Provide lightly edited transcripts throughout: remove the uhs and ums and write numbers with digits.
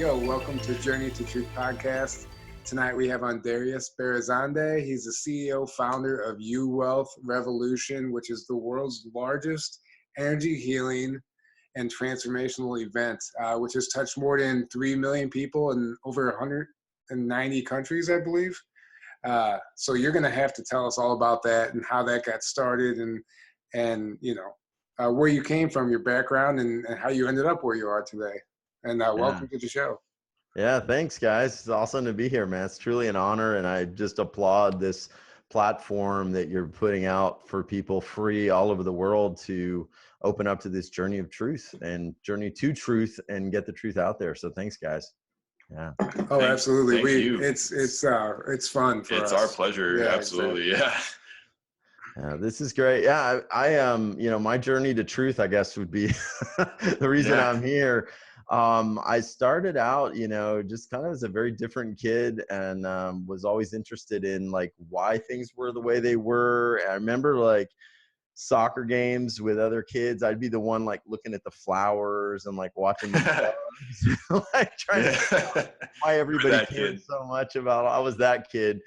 Yo, welcome to Journey to Truth podcast. Tonight we have on Darius Barazandeh. He's the CEO, founder of U Wealth Revolution, which is the world's largest energy healing and transformational event, which has touched more than 3 million people in over 190 countries, I believe. So you're going to have to tell us all about that and how that got started and you know, where you came from, your background, and how you ended up where you are today. And welcome to the show. Yeah, thanks, guys. It's awesome to be here, man. It's truly an honor, and I just applaud this platform that you're putting out for people free all over the world to open up to this journey of truth and journey to truth and get the truth out there. So thanks, guys. Yeah. Oh, absolutely. Thank you. It's fun for us. It's our pleasure. Yeah, absolutely. exactly. Yeah, this is great. Yeah, I you know, my journey to truth, I guess, would be the reason I'm here. I started out, you know, just kind of as a very different kid, and was always interested in like why things were the way they were. I remember like soccer games with other kids. I'd be the one like looking at the flowers and like watching the like trying to figure out why everybody cared so much about. I was that kid.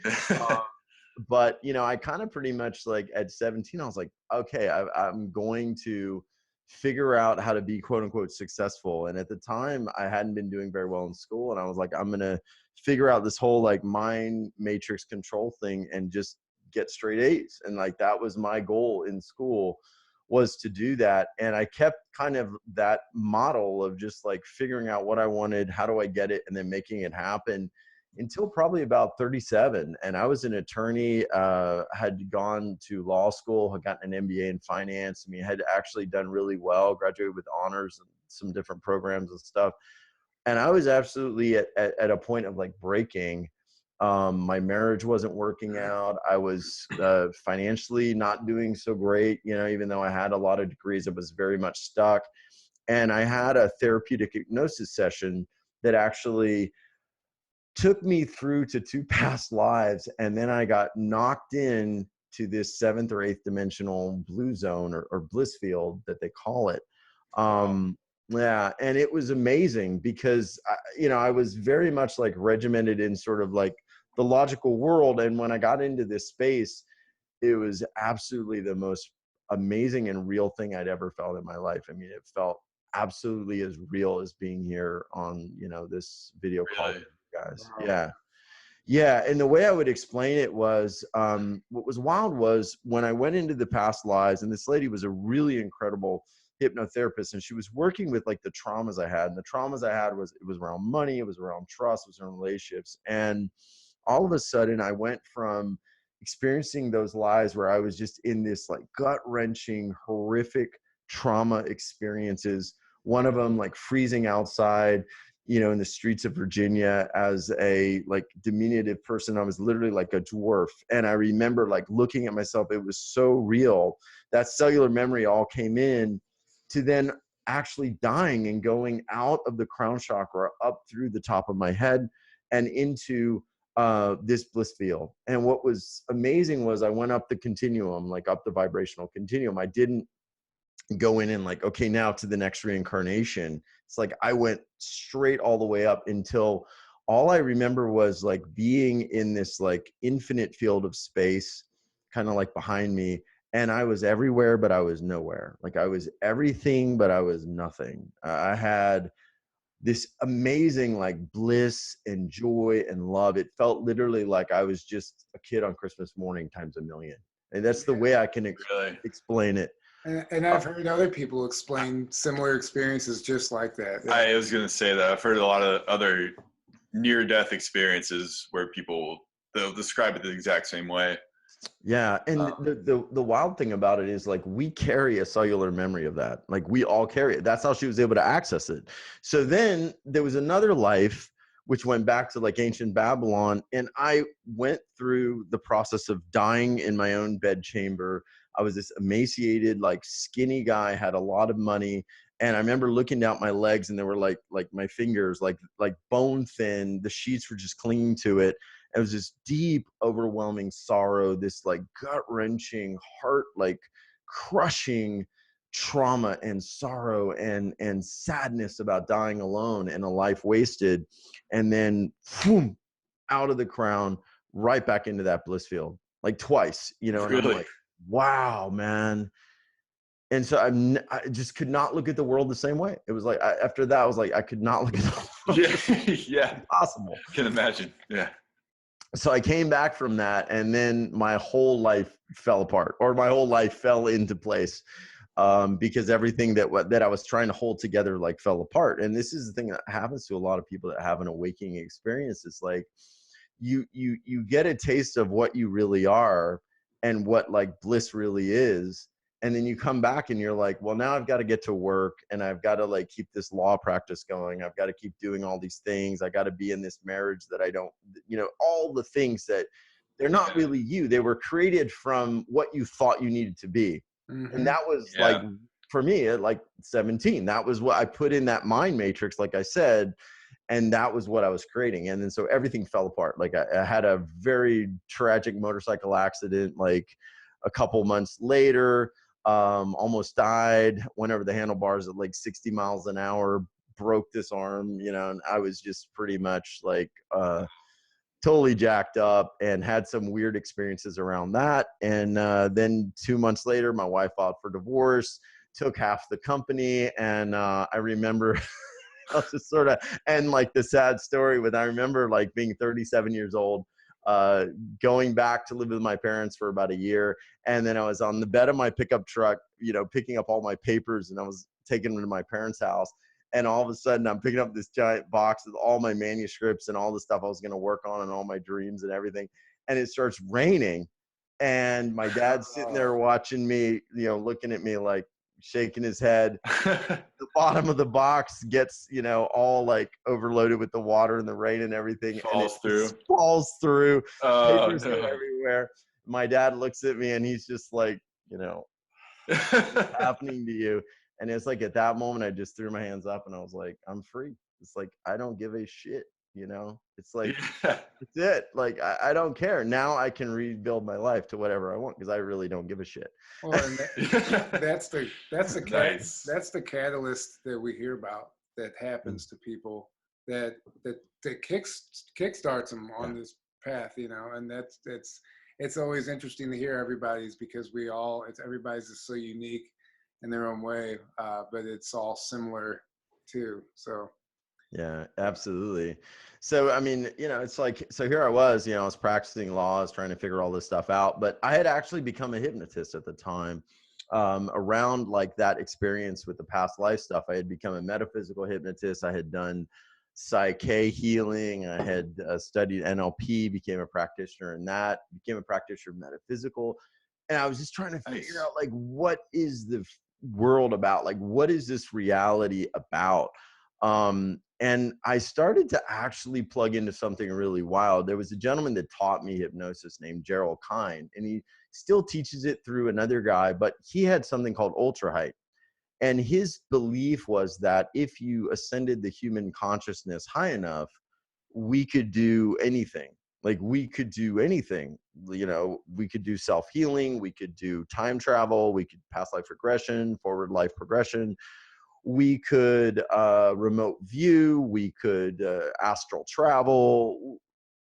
But, you know, I kind of pretty much like at 17, I was like, okay, I'm going to figure out how to be quote unquote successful. And at the time I hadn't been doing very well in school. And I was like, I'm going to figure out this whole like mind matrix control thing and just get straight A's. And like, that was my goal in school, was to do that. And I kept kind of that model of just like figuring out what I wanted, how do I get it, and then making it happen until probably about 37. And I was an attorney, had gone to law school, had gotten an MBA in finance. I mean, had actually done really well, graduated with honors and some different programs and stuff. And I was absolutely at a point of like breaking. My marriage wasn't working out. I was financially not doing so great, you know, even though I had a lot of degrees, it was very much stuck. And I had a therapeutic hypnosis session that actually took me through to 2 past lives. And then I got knocked in to this 7th or 8th dimensional blue zone or bliss field that they call it. Yeah. And it was amazing because, you know, I was very much like regimented in sort of like the logical world. And when I got into this space, it was absolutely the most amazing and real thing I'd ever felt in my life. I mean, it felt absolutely as real as being here on, you know, this video call. Guys. Yeah. And the way I would explain it was, what was wild was when I went into the past lives, and this lady was a really incredible hypnotherapist, and she was working with like the traumas I had. And the traumas I had was, it was around money, it was around trust, it was around relationships. And all of a sudden I went from experiencing those lives where I was just in this like gut-wrenching, horrific trauma experiences. One of them like freezing outside, you know, in the streets of Virginia as a like diminutive person. I was literally like a dwarf. And I remember like looking at myself, it was so real. That cellular memory all came in to then actually dying and going out of the crown chakra up through the top of my head and into this bliss field. And what was amazing was I went up the continuum, like up the vibrational continuum. I didn't go in and like, okay, now to the next reincarnation. It's like I went straight all the way up until all I remember was like being in this like infinite field of space, kind of like behind me. And I was everywhere, but I was nowhere. Like I was everything, but I was nothing. I had this amazing like bliss and joy and love. It felt literally like I was just a kid on Christmas morning times a million. And that's the way I can explain it. And I've heard other people explain similar experiences just like that. Yeah. I was going to say that I've heard a lot of other near-death experiences where they'll describe it the exact same way. Yeah. And the wild thing about it is like we carry a cellular memory of that. Like we all carry it. That's how she was able to access it. So then there was another life which went back to like ancient Babylon. And I went through the process of dying in my own bedchamber. I was this emaciated, like skinny guy, had a lot of money. And I remember looking down at my legs and they were like my fingers, like bone thin. The sheets were just clinging to it. It was this deep, overwhelming sorrow, this like gut wrenching, heart like crushing trauma and sorrow and sadness about dying alone and a life wasted, and then boom, out of the crown, right back into that bliss field, like twice, you know. And Really? I'm like, wow, man. And so I just could not look at the world the same way. It was like, after that, I was like, I could not look at the world. Yeah, yeah. Impossible. Can imagine. Yeah. So I came back from that, and then my whole life fell apart, or my whole life fell into place, because everything that I was trying to hold together like fell apart. And this is the thing that happens to a lot of people that have an awakening experience. It's like you get a taste of what you really are and what like bliss really is. And then you come back and you're like, well, now I've got to get to work, and I've got to like keep this law practice going. I've got to keep doing all these things. I got to be in this marriage that I don't, you know, all the things that they're not really you. They were created from what you thought you needed to be. Mm-hmm. And that was like, for me, at like 17, that was what I put in that mind matrix, like I said, and that was what I was creating. And then so everything fell apart. Like I had a very tragic motorcycle accident, like a couple months later. Almost died, went over the handlebars at like 60 miles an hour, broke this arm, you know, and I was just pretty much like totally jacked up, and had some weird experiences around that. And then 2 months later, my wife filed for divorce, took half the company. And I remember I was just sort of, and like the sad story with, I remember like being 37 years old, going back to live with my parents for about a year. And then I was on the bed of my pickup truck, you know, picking up all my papers, and I was taking them to my parents' house. And all of a sudden I'm picking up this giant box with all my manuscripts and all the stuff I was going to work on and all my dreams and everything. And it starts raining, and my dad's sitting there watching me, you know, looking at me, like shaking his head. The bottom of the box gets, you know, all like overloaded with the water and the rain and everything. Falls through. Falls through. Oh, Papers go everywhere. My dad looks at me and he's just like, you know, what's happening to you? And it's like, at that moment, I just threw my hands up and I was like, I'm free. It's like, I don't give a shit, you know? It's like, that's it. Like, I don't care. Now I can rebuild my life to whatever I want, because I really don't give a shit. Well, and that's the Nice. that's the catalyst that we hear about that happens to people that kickstarts them on this path, you know. And it's always interesting to hear everybody's, because everybody's just so unique in their own way, but it's all similar too. So yeah, absolutely. So I mean, you know, it's like, so here I was, you know, I was practicing law, I was trying to figure all this stuff out, but I had actually become a hypnotist at the time. Around like that experience with the past life stuff, I had become a metaphysical hypnotist. I had done psyche healing. I had studied NLP, became a practitioner in that, became a practitioner of metaphysical. And I was just trying to figure out, like, what is the world about? Like, what is this reality about? And I started to actually plug into something really wild. There was a gentleman that taught me hypnosis named Gerald Kine, and he still teaches it through another guy, but he had something called ultra height. And his belief was that if you ascended the human consciousness high enough, we could do anything. Like, we could do anything, you know, we could do self-healing, we could do time travel, we could past life regression, forward life progression, we could remote view, we could astral travel,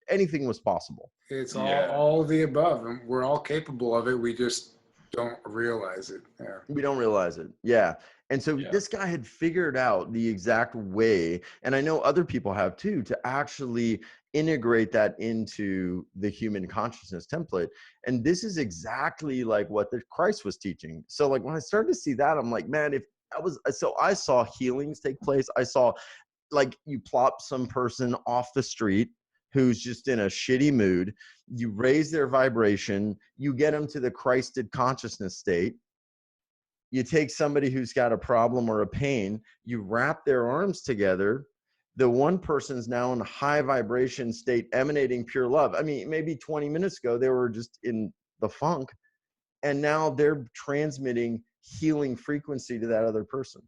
anything was possible. it's all of the above, and we're all capable of it. We just don't realize it. Yeah. We don't realize it. Yeah. And so this guy had figured out the exact way, and I know other people have too, to actually integrate that into the human consciousness template. And this is exactly like what the Christ was teaching. So like when I started to see that, I'm like, man, I saw healings take place. I saw, like, you plop some person off the street who's just in a shitty mood, you raise their vibration, you get them to the Christed consciousness state. You take somebody who's got a problem or a pain, you wrap their arms together. The one person's now in a high vibration state, emanating pure love. I mean, maybe 20 minutes ago, they were just in the funk, and now they're transmitting healing frequency to that other person.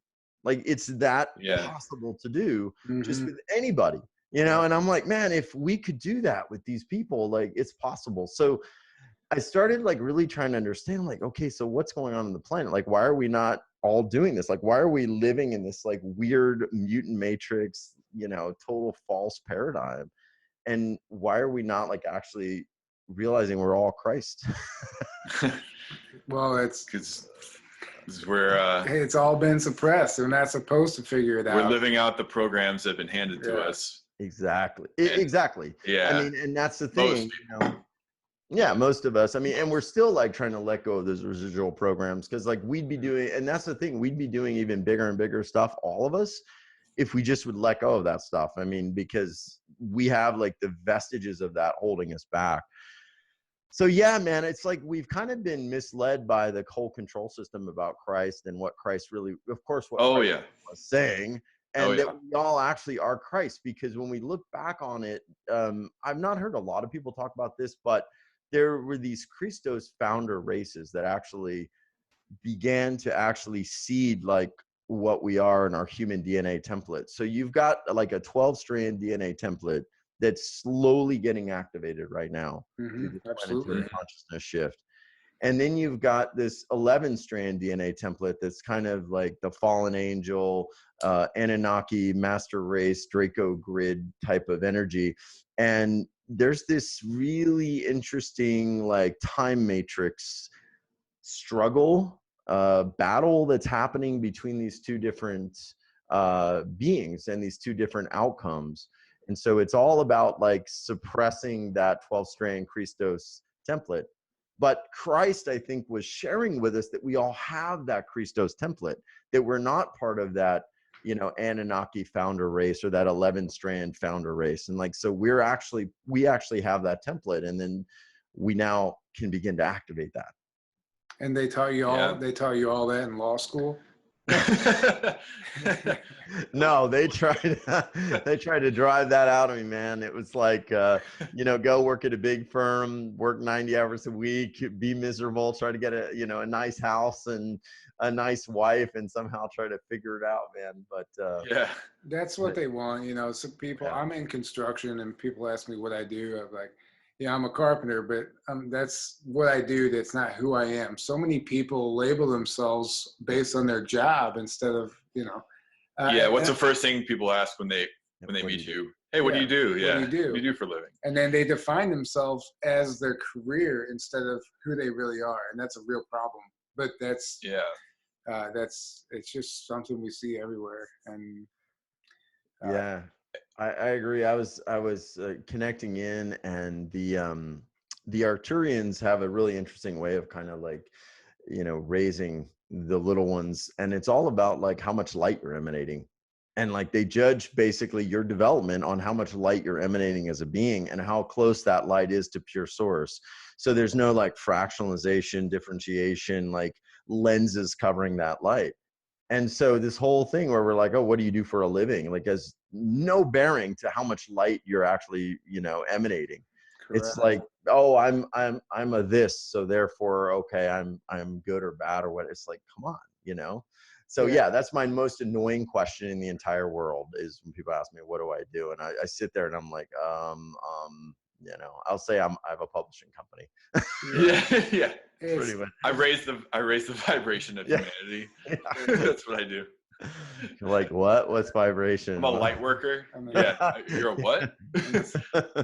Like, it's that possible to do just with anybody, you know? And I'm like, man, if we could do that with these people, like, it's possible. So I started like really trying to understand, like, okay, so what's going on the planet? Like, why are we not all doing this? Like, why are we living in this like weird mutant matrix, you know, total false paradigm? And why are we not like actually realizing we're all Christ? Well, it's because we're it's all been suppressed. We're not supposed to figure it out. we're living out the programs that have been handed to us. Exactly. And, exactly. Yeah. I mean, and that's the thing, you know. Yeah, most of us. I mean, and we're still like trying to let go of those residual programs, because like we'd be doing, and that's the thing, we'd be doing even bigger and bigger stuff, all of us, if we just would let go of that stuff. I mean, because we have like the vestiges of that holding us back. So yeah, man, it's like we've kind of been misled by the whole control system about Christ and what Christ really, of course, what Christ was saying, and that we all actually are Christ. Because when we look back on it, I've not heard a lot of people talk about this, but there were these Christos founder races that actually began to actually seed like what we are in our human DNA template. So you've got like a 12-strand DNA template that's slowly getting activated right now through the planetary consciousness shift. And then you've got this 11-strand DNA template that's kind of like the fallen angel, Anunnaki, master race, Draco grid type of energy. And there's this really interesting like time matrix struggle, battle that's happening between these two different beings and these two different outcomes. And so it's all about like suppressing that 12-strand Christos template. But Christ, I think, was sharing with us that we all have that Christos template, that we're not part of that, you know, Anunnaki founder race or that 11-strand founder race. And like, so we actually have that template, and then we now can begin to activate that. And they taught you all that in law school? No, they tried to drive that out of me, man. It was like, you know, go work at a big firm, work 90 hours a week, be miserable, try to get a, you know, a nice house and a nice wife, and somehow try to figure it out, man. But yeah, that's what they want, you know. Some people, I'm in construction, and people ask me what I do. I'm like, yeah, I'm a carpenter, but that's what I do. That's not who I am. So many people label themselves based on their job instead of, you know. What's the first thing people ask when they meet you? Hey, what do you do? Yeah, what do you do for a living? And then they define themselves as their career instead of who they really are, and that's a real problem. But it's just something we see everywhere. And yeah. I agree. I was connecting in, and the Arcturians have a really interesting way of kind of like, you know, raising the little ones, and it's all about like how much light you're emanating, and like they judge basically your development on how much light you're emanating as a being and how close that light is to pure source. So there's no like fractionalization, differentiation, like lenses covering that light. And so this whole thing where we're like, oh, what do you do for a living? Like, has no bearing to how much light you're actually, you know, emanating. Correct. It's like, oh, I'm a this, so therefore, okay, I'm good or bad or what. It's like, come on, you know. So yeah, that's my most annoying question in the entire world, is when people ask me, what do I do? And I sit there and I'm like, you know, I'll say I have a publishing company. yeah. Pretty much. I raise the vibration of humanity. Yeah. That's what I do. Like what? What's vibration? I'm a light worker. Yeah. You're a what?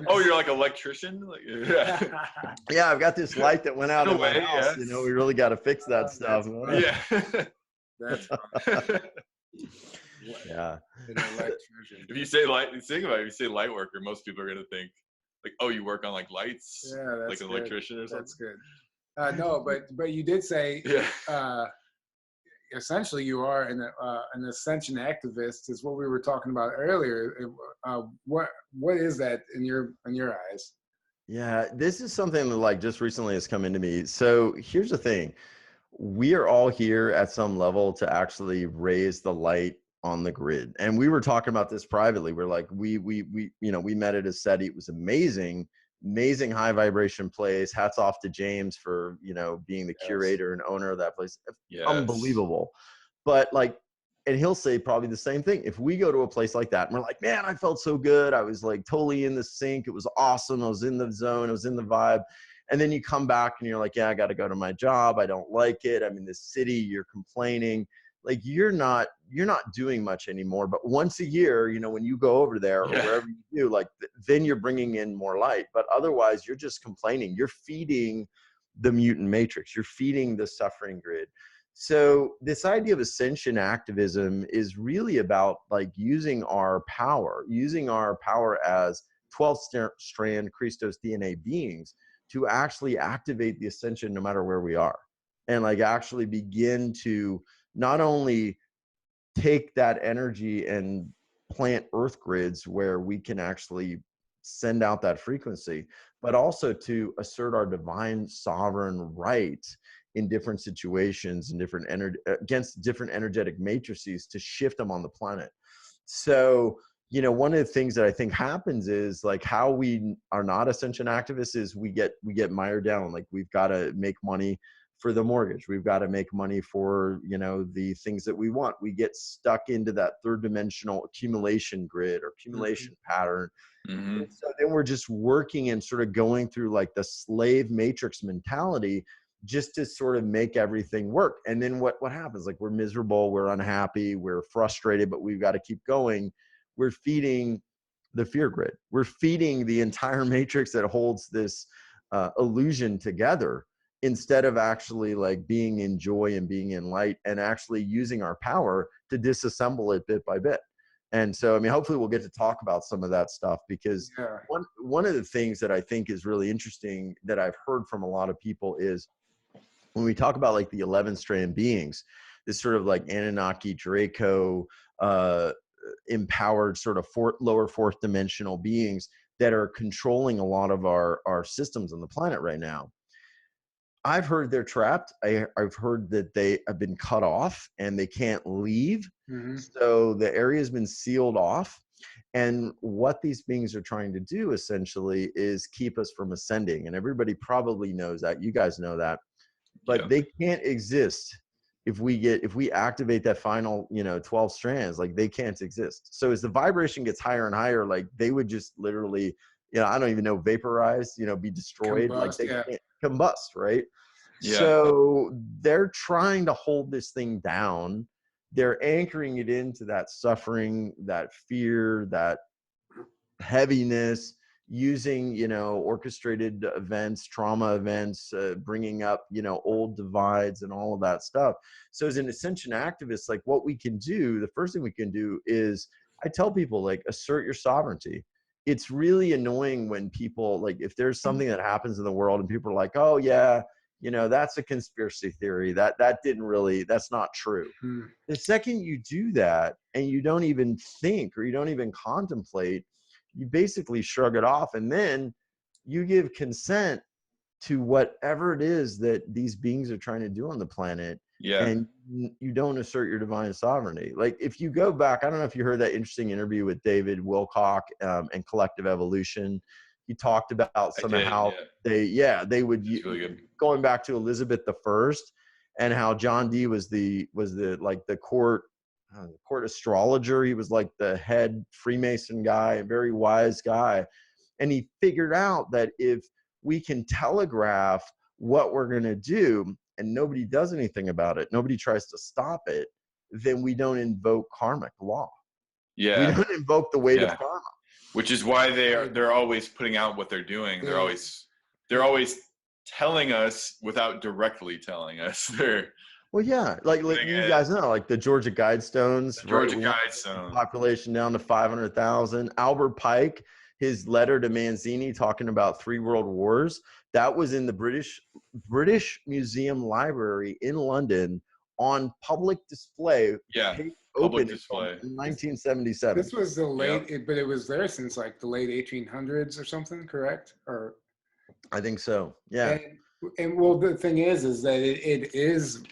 Oh, you're like an electrician? Like, yeah, I've got this light that went out in my house. You know, we really got to fix that stuff. Yeah. That's yeah. If you say light, think about it. If you say light worker, most people are gonna think like, oh, you work on like lights, like an electrician or something. That's good. No, but you did say, essentially, you are an Ascension Activist, is what we were talking about earlier. What is that in your eyes? Yeah, this is something that like just recently has come into me. So here's the thing. We are all here at some level to actually raise the light on the grid. And we were talking about this privately. We're like, we you know, we met at a SETI. It was amazing high vibration place. Hats off to James for, you know, being the curator and owner of that place. Unbelievable. But like, and he'll say probably the same thing. If we go to a place like that and we're like, man, I felt so good. I was like totally in the sync. It was awesome. I was in the zone. I was in the vibe. And then you come back and you're like, yeah, I got to go to my job. I don't like it. I'm in this city. You're complaining. like you're not doing much anymore. But once a year, you know, when you go over there or wherever you do, like then you're bringing in more light. But otherwise, you're just complaining. You're feeding the mutant matrix. You're feeding the suffering grid. So this idea of ascension activism is really about like using our power as 12-strand Christos DNA beings to actually activate the ascension no matter where we are, and like actually begin to not only take that energy and plant earth grids where we can actually send out that frequency, but also to assert our divine sovereign right in different situations and different against different energetic matrices to shift them on the planet. So, you know, one of the things that I think happens is like how we are not ascension activists is we get mired down. Like we've got to make money for the mortgage. We've got to make money for, you know, the things that we want. We get stuck into that third dimensional accumulation grid or accumulation pattern. And so then we're just working and sort of going through like the slave matrix mentality just to sort of make everything work. And then what happens? Like we're miserable, we're unhappy, we're frustrated, but we've got to keep going. We're feeding the fear grid. We're feeding the entire matrix that holds this illusion together, instead of actually like being in joy and being in light and actually using our power to disassemble it bit by bit. And so, I mean, hopefully we'll get to talk about some of that stuff, because one of the things that I think is really interesting that I've heard from a lot of people is when we talk about like the 11-strand beings, this sort of like Anunnaki, Draco, empowered sort of lower fourth dimensional beings that are controlling a lot of our systems on the planet right now. I've heard they're trapped. I've heard that they have been cut off and they can't leave. So the area has been sealed off. And what these beings are trying to do essentially is keep us from ascending. And everybody probably knows that. You guys know that. But they can't exist if we activate that final, you know, 12 strands. Like they can't exist. So as the vibration gets higher and higher, like they would just literally, you know, I don't even know, vaporize, you know, be destroyed. Like they can't combust, right? So they're trying to hold this thing down. They're anchoring it into that suffering, that fear, that heaviness, using, you know, orchestrated events, trauma events, bringing up, you know, old divides and all of that stuff. So as an ascension activist, like what we can do, the first thing we can do is, I tell people, like, assert your sovereignty. It's really annoying when people, like, if there's something that happens in the world and people are like, oh yeah, you know, that's a conspiracy theory, that didn't really, that's not true. The second you do that and you don't even think or you don't even contemplate, you basically shrug it off, and then you give consent to whatever it is that these beings are trying to do on the planet. And you don't assert your divine sovereignty. Like if you go back, I don't know if you heard that interesting interview with David Wilcock and Collective Evolution. He talked about somehow they would, really going back to Elizabeth I, and how John Dee was the like the court astrologer. He was like the head Freemason guy, a very wise guy. And he figured out that if we can telegraph what we're going to do and nobody does anything about it, nobody tries to stop it, then we don't invoke karmic law. We don't invoke the weight of karma. Which is why they're always putting out what they're doing. They're always telling us without directly telling us. Well, yeah, like you guys know, like the Georgia Guidestones, Guidestone population down to 500,000. Albert Pike, his letter to Manzini talking about 3 world wars, that was in the British Museum Library in London on public display. Public display in 1977. This was the late, but it was there since like the late 1800s or something, correct? Or I think so. Yeah. And well, the thing is that it is,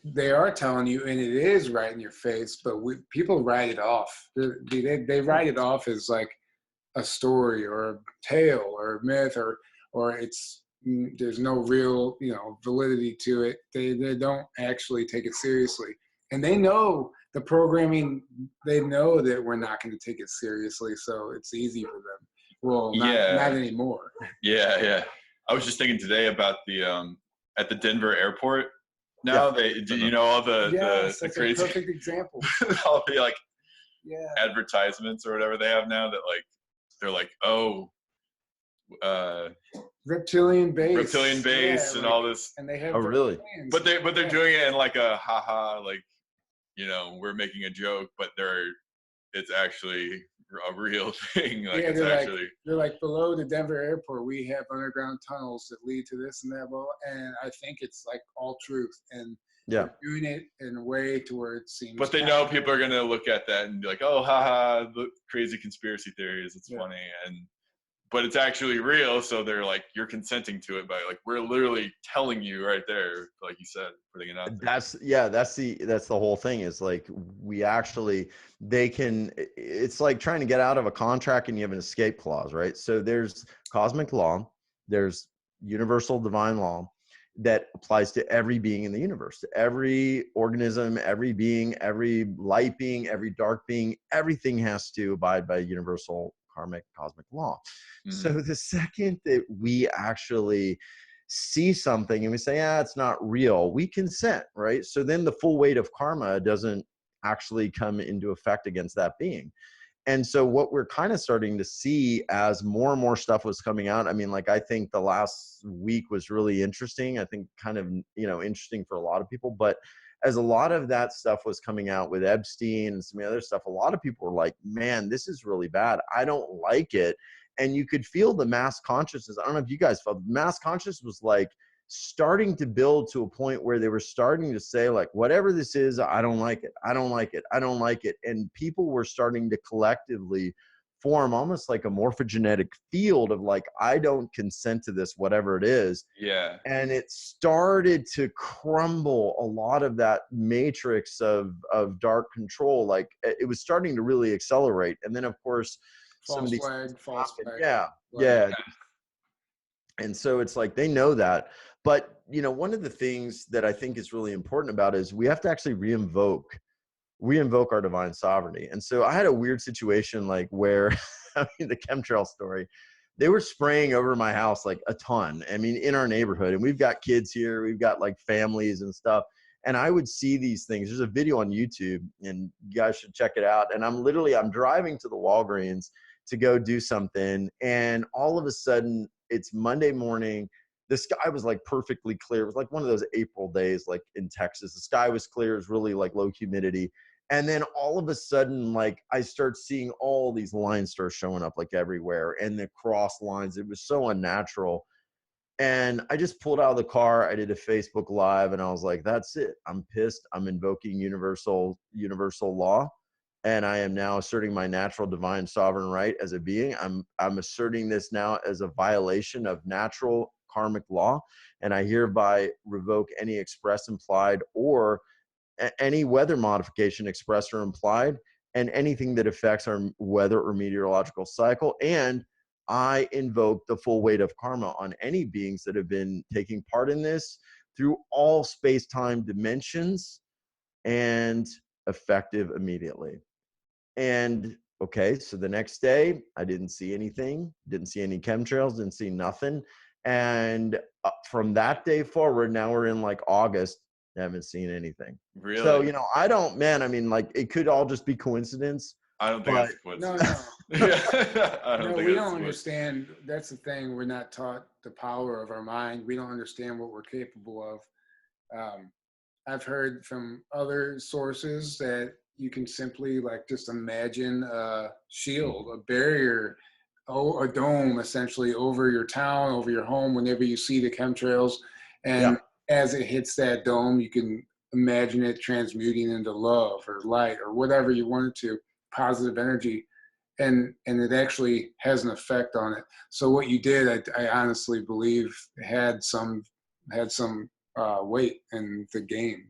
they are telling you, and it is right in your face, but people write it off. They write it off as like a story or a tale or a myth or it's, there's no real, you know, validity to it. They don't actually take it seriously. And they know the programming, they know that we're not going to take it seriously, so it's easy for them. Well, not anymore. I was just thinking today about the at the Denver airport, Now do you know all the that's a crazy perfect example. all the like Yeah. advertisements or whatever they have now that like they're like, oh, reptilian base and all this, and they have really? But they're doing it in like a haha, like, you know, we're making a joke, but it's actually a real thing. Like, it's actually they're like, below the Denver airport we have underground tunnels that lead to this and that, and I think it's like all truth, and they're doing it in a way to where it seems, but they know people are going to look at that and be like, oh, haha, look, crazy conspiracy theories, it's funny, but it's actually real. So they're like, you're consenting to it by like, we're literally telling you right there, like you said, putting it out there. That's the whole thing, is like, it's like trying to get out of a contract and you have an escape clause, right? So there's cosmic law, there's universal divine law that applies to every being in the universe, to every organism, every being, every light being, every dark being. Everything has to abide by universal karmic cosmic law. So the second that we actually see something and we say, it's not real, we consent, right? So then the full weight of karma doesn't actually come into effect against that being. And so what we're kind of starting to see as more and more stuff was coming out, I mean, like, I think the last week was really interesting. I think kind of, interesting for a lot of people, but as a lot of that stuff was coming out with Epstein and some other stuff, a lot of people were like, man, this is really bad. I don't like it. And you could feel the mass consciousness. I don't know if you guys felt mass consciousness was like starting to build to a point where they were starting to say, like, whatever this is, I don't like it. I don't like it. I don't like it. And people were starting to collectively form almost like a morphogenetic field of like, I don't consent to this, whatever it is. Yeah. And it started to crumble a lot of that matrix of dark control. Like, it was starting to really accelerate. And then of course, false flag. Yeah. And so it's like, they know that. But, one of the things that I think is really important about it is we have to actually reinvoke our divine sovereignty. And so I had a weird situation, like, where, the chemtrail story, they were spraying over my house like a ton. I mean, in our neighborhood, and we've got kids here, we've got like families and stuff. And I would see these things. There's a video on YouTube and you guys should check it out. And I'm driving to the Walgreens to go do something. And all of a sudden, it's Monday morning. The sky was like perfectly clear. It was like one of those April days, like in Texas. The sky was clear. It was really like low humidity. And then all of a sudden, like, I start seeing all these lines start showing up like everywhere, and the cross lines. It was so unnatural. And I just pulled out of the car. I did a Facebook Live, and I was like, that's it. I'm pissed. I'm invoking universal law. And I am now asserting my natural divine sovereign right as a being. I'm asserting this now as a violation of natural karmic law. And I hereby revoke any express, implied, or any weather modification expressed or implied, and anything that affects our weather or meteorological cycle. And I invoke the full weight of karma on any beings that have been taking part in this through all space-time dimensions, and effective immediately. And okay, so the next day, I didn't see anything, didn't see any chemtrails, didn't see nothing. And from that day forward, now we're in like August, I haven't seen anything. Really? So, I mean, like, it could all just be coincidence. I don't think it's a coincidence. No. We don't understand. That's the thing. We're not taught the power of our mind. We don't understand what we're capable of. I've heard from other sources that you can simply, like, just imagine a shield, a barrier, a dome essentially over your town, over your home whenever you see the chemtrails. And as it hits that dome, you can imagine it transmuting into love or light or whatever you want it to, positive energy. And it actually has an effect on it. So what you did, I honestly believe, had some weight in the game,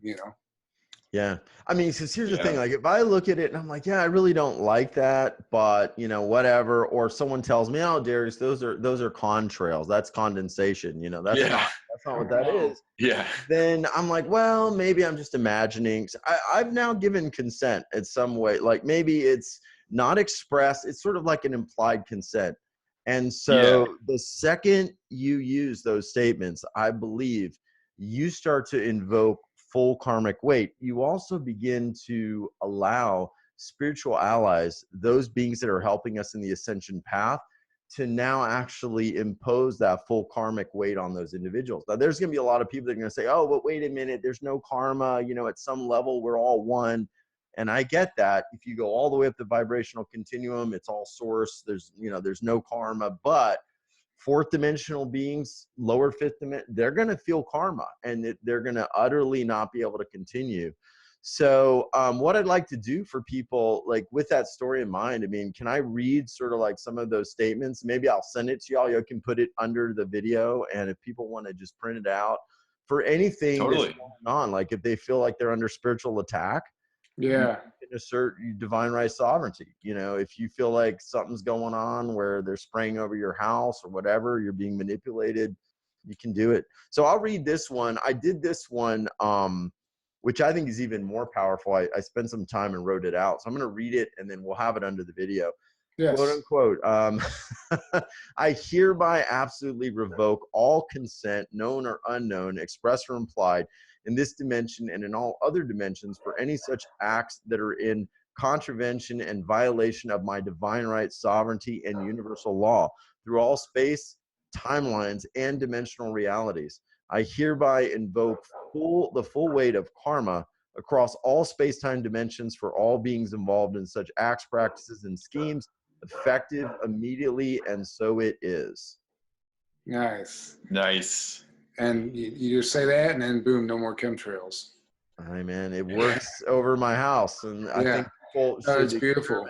Yeah. I mean, because here's the thing, like, if I look at it and I'm like, I really don't like that, but whatever. Or someone tells me, oh, Darius, those are contrails. That's condensation. That's not what that is. Yeah. Then I'm like, well, maybe I'm just imagining. I've now given consent in some way. Like, maybe it's not expressed. It's sort of like an implied consent. And so the second you use those statements, I believe you start to invoke full karmic weight, you also begin to allow spiritual allies, those beings that are helping us in the ascension path, to now actually impose that full karmic weight on those individuals. Now, there's going to be a lot of people that are going to say, oh, but wait a minute, there's no karma. You know, at some level, we're all one. And I get that. If you go all the way up the vibrational continuum, it's all source. There's, you know, there's no karma. But fourth dimensional beings, lower fifth dimension, they're going to feel karma, and they're going to utterly not be able to continue. So what I'd like to do for people, like with that story in mind, I mean, can I read sort of like some of those statements? Maybe I'll send it to y'all. You can put it under the video. And if people want to just print it out for anything that's going on, like if they feel like they're under spiritual attack, yeah, you can assert divine right sovereignty. You know, if you feel like something's going on where they're spraying over your house or whatever, you're being manipulated, you can do it. So I'll read this one. I did this one, which I think is even more powerful. I spent some time and wrote it out. So I'm going to read it and then we'll have it under the video. Yes. Quote unquote. I hereby absolutely revoke all consent, known or unknown, express or implied, in this dimension and in all other dimensions for any such acts that are in contravention and violation of my divine right, sovereignty, and universal law through all space, timelines, and dimensional realities. I hereby invoke the full weight of karma across all space-time dimensions for all beings involved in such acts, practices, and schemes, effective immediately, and so it is. Nice. Nice. And you just say that, and then boom, no more chemtrails. Hey man, it works over my house, and I think people should it's beautiful.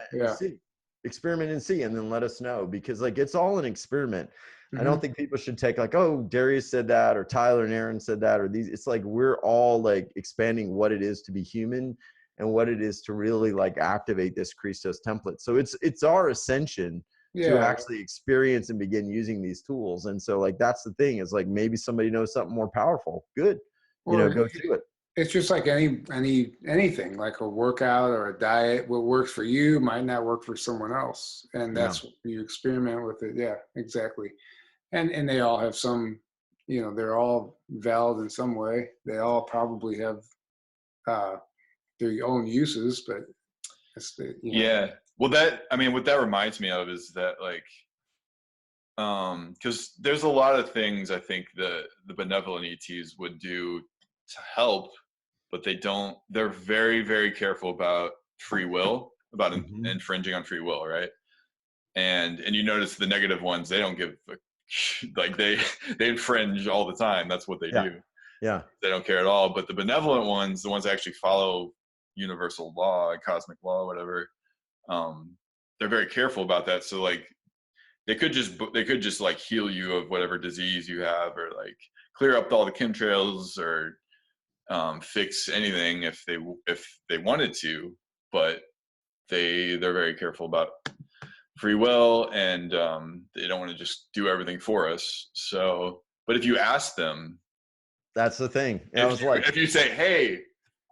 Experiment and see, and then let us know, because like it's all an experiment. I don't think people should take like, oh, Darius said that, or Tyler and Aaron said that, or these. It's like we're all like expanding what it is to be human and what it is to really like activate this Christos template. So it's our ascension to actually experience and begin using these tools. And so like that's the thing, is like maybe somebody knows something more powerful. Good, you know, go do it. It's just like anything, like a workout or a diet. What works for you might not work for someone else, and that's you experiment with it. Yeah, exactly. And they all have some, you know, they're all valid in some way. They all probably have their own uses, but it's the, you know. Yeah. Well, what that reminds me of is that like, because there's a lot of things I think the benevolent ETs would do to help, but they're very, very careful about free will, about infringing on free will, right? And you notice the negative ones, they don't give like they infringe all the time. That's what they do. Yeah. They don't care at all. But the benevolent ones, the ones that actually follow universal law, cosmic law, whatever, they're very careful about that. So like they could just like heal you of whatever disease you have, or like clear up all the chemtrails, or fix anything if they wanted to, but they're very careful about free will, and they don't want to just do everything for us. So, but if you ask them, that's the thing. If you say, hey,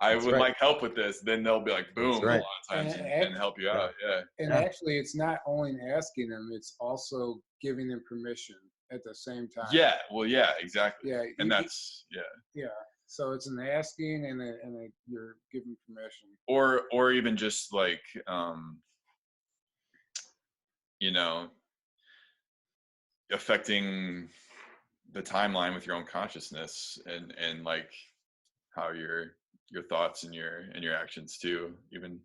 I would like help with this, then they'll be like, boom, a lot of times and help you out. Yeah. And actually, it's not only asking them, it's also giving them permission at the same time. Yeah. Well, yeah, exactly. Yeah. And that's, Yeah. So it's an asking and you're giving permission. Or even just like, you know, affecting the timeline with your own consciousness, and like how your thoughts and your actions too, even.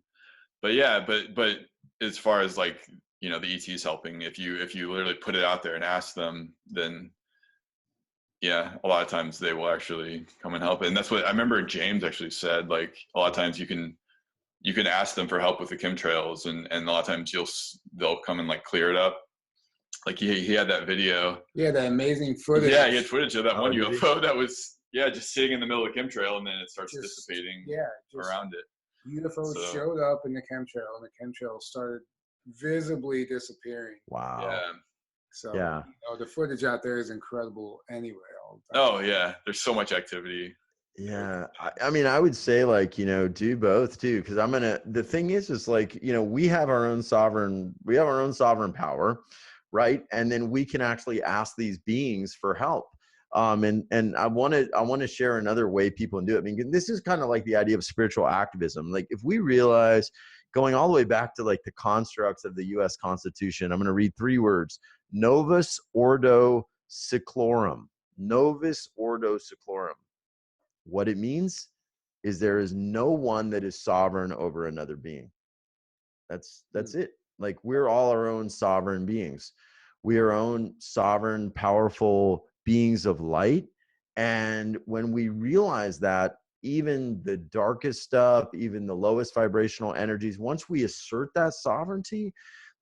But yeah, but as far as like, you know, the ETs helping, if you literally put it out there and ask them, then yeah, a lot of times they will actually come and help. And that's what I remember James actually said, like a lot of times you can ask them for help with the chemtrails, and a lot of times they'll come and like clear it up. Like he had that video. Yeah, that amazing footage. Yeah, he had footage of that one UFO that was just sitting in the middle of the chemtrail, and then it starts dissipating around it. UFO showed up in the chemtrail, and the chemtrail started visibly disappearing. Wow. Yeah. So you know, the footage out there is incredible anyway. All the time. Oh yeah, there's so much activity. Yeah, I mean, I would say like, you know, do both too, because the thing is like, you know, we have our own sovereign power, right? And then we can actually ask these beings for help. And I want to share another way people can do it. I mean, this is kind of like the idea of spiritual activism. Like if we realize, going all the way back to like the constructs of the U.S. Constitution, I'm going to read 3 words: Novus Ordo Seclorum. Novus Ordo Seclorum. What it means is there is no one that is sovereign over another being. That's it. Like we're all our own sovereign beings. We are our own sovereign, powerful beings of light. And when we realize that, even the darkest stuff, even the lowest vibrational energies, once we assert that sovereignty,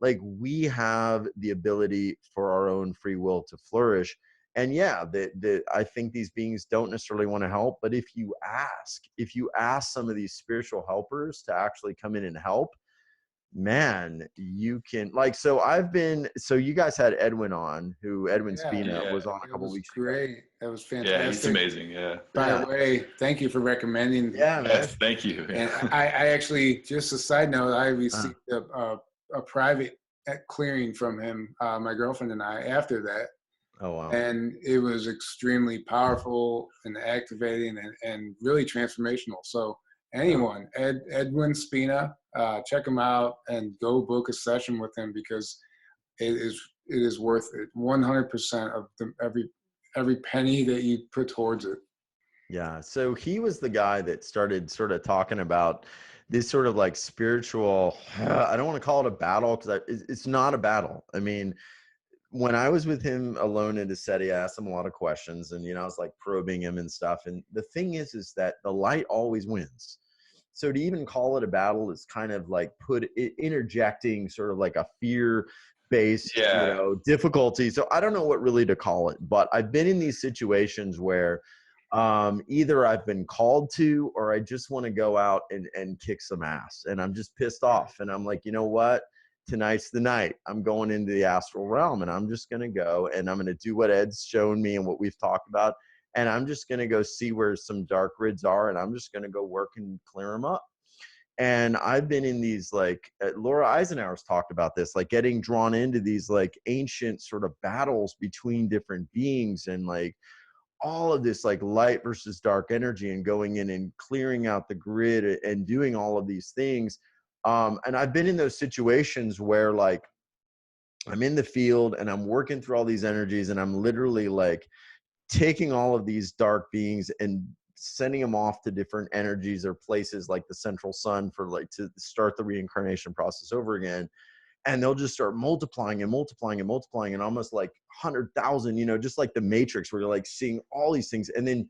like we have the ability for our own free will to flourish. And yeah, I think these beings don't necessarily want to help, but if you ask some of these spiritual helpers to actually come in and help, man, you can, like, so you guys had Edwin Spina was on a couple weeks ago. Great. That was fantastic. Yeah, he's amazing. Yeah. By the way, thank you for recommending. Yeah, man. Yes, thank you. And I actually, just a side note, I received a private clearing from him, my girlfriend and I, after that. Oh, wow. And it was extremely powerful and activating and really transformational. So anyone, Edwin Spina, check him out and go book a session with him, because it is worth it. 100% of every penny that you put towards it. Yeah. So he was the guy that started sort of talking about this sort of like spiritual, I don't want to call it a battle, because it's not a battle. I mean, when I was with him alone in the SETI, I asked him a lot of questions, and, I was like probing him and stuff. And the thing is that the light always wins. So to even call it a battle is kind of like interjecting sort of like a fear-based, difficulty. So I don't know what really to call it, but I've been in these situations where either I've been called to, or I just want to go out and kick some ass, and I'm just pissed off. And I'm like, you know what? Tonight's the night. I'm going into the astral realm, and I'm just going to go, and I'm going to do what Ed's shown me and what we've talked about. And I'm just going to go see where some dark grids are, and I'm just going to go work and clear them up. And I've been in these, like, Laura Eisenhower's talked about this, like getting drawn into these like ancient sort of battles between different beings, and like all of this like light versus dark energy, and going in and clearing out the grid and doing all of these things. And I've been in those situations where like I'm in the field and I'm working through all these energies, and I'm literally like taking all of these dark beings and sending them off to different energies or places like the central sun for like to start the reincarnation process over again. And they'll just start multiplying and multiplying and multiplying, and almost like 100,000, just like the Matrix, where you're like seeing all these things. And then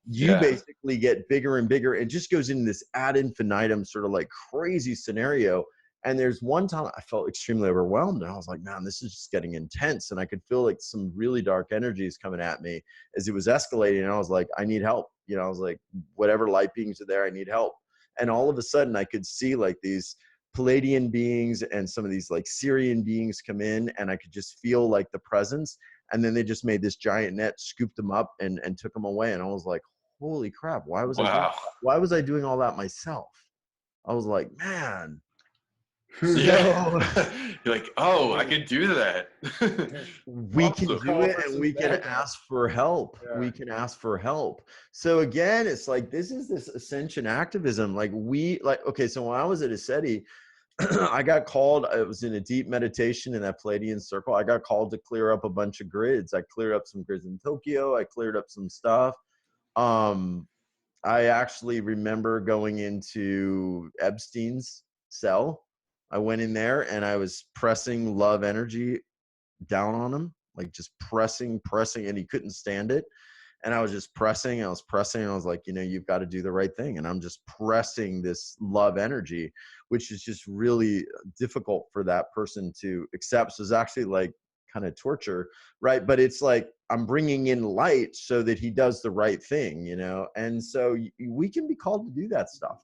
you basically get bigger and bigger. It just goes into this ad infinitum sort of like crazy scenario. And there's one time I felt extremely overwhelmed, and I was like, man, this is just getting intense. And I could feel like some really dark energies coming at me as it was escalating. And I was like, I need help. I was like, whatever light beings are there, I need help. And all of a sudden I could see like these Palladian beings and some of these like Syrian beings come in, and I could just feel like the presence. And then they just made this giant net, scooped them up and took them away. And I was like, holy crap, why was I doing all that myself? I was like, man. You're like, oh, I could do that. We can do it, and we can ask for help. We can ask for help. So again, it's like, this is this ascension activism. Like okay, so when I was at ASETI, I got called, I was in a deep meditation in that Palladian circle. I got called to clear up a bunch of grids. I cleared up some grids in Tokyo. I cleared up some stuff. I actually remember going into Epstein's cell. I went in there and I was pressing love energy down on him, like just pressing, and he couldn't stand it. And I was just pressing, and I was like, you've got to do the right thing. And I'm just pressing this love energy, which is just really difficult for that person to accept. So it's actually like kind of torture, right? But it's like, I'm bringing in light so that he does the right thing, And so we can be called to do that stuff.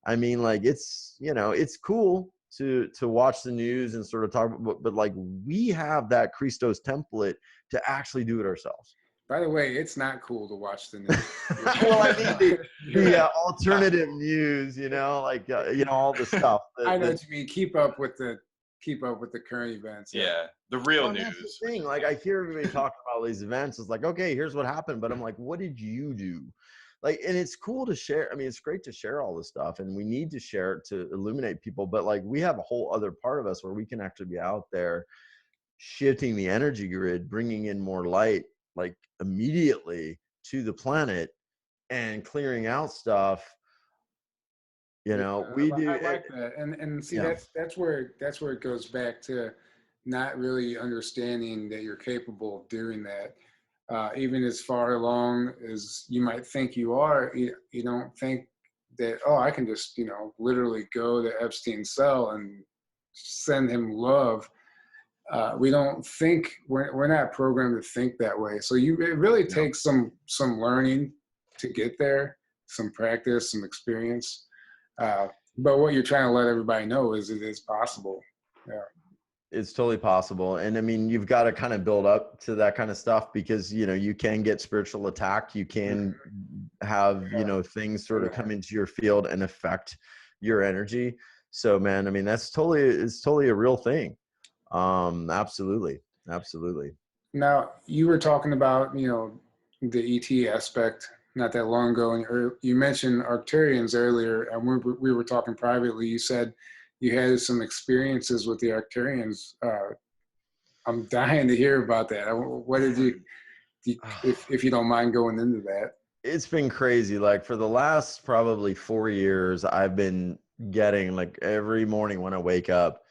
I mean, like, it's, it's cool to watch the news and sort of talk about, but like, we have that Christos template to actually do it ourselves. By the way, it's not cool to watch the news. Well, I mean the alternative news, like all the stuff. I know what you mean. Keep up with the keep up with the current events. Yeah, the real Well, news. that's the thing. Like, I hear everybody talking about all these events. It's like, okay, here's what happened. But I'm like, what did you do? Like, and it's cool to share. I mean, it's great to share all this stuff, and we need to share it to illuminate people. But like, we have a whole other part of us where we can actually be out there shifting the energy grid, bringing in more light, like immediately to the planet and clearing out stuff. You know, we do. I like that, and see, Yeah. that's where it goes back to not really understanding that you're capable of doing that. Even as far along as you might think you are, you don't think that, oh, I can just, literally go to Epstein's cell and send him love. We don't think, we're not programmed to think that way. So it really takes some learning to get there, some practice, some experience. But what you're trying to let everybody know is it is possible. Yeah. It's totally possible. And I mean, you've got to kind of build up to that kind of stuff because, you can get spiritual attack. You can have, things sort of come into your field and affect your energy. So, man, I mean, it's totally a real thing. Absolutely. Absolutely. Now, you were talking about, the ET aspect not that long ago, and you mentioned Arcturians earlier, and we were talking privately. You said you had some experiences with the Arcturians. I'm dying to hear about that. What did you, if you don't mind going into that? It's been crazy. Like for the last probably 4 years, I've been getting, like, every morning when I wake up,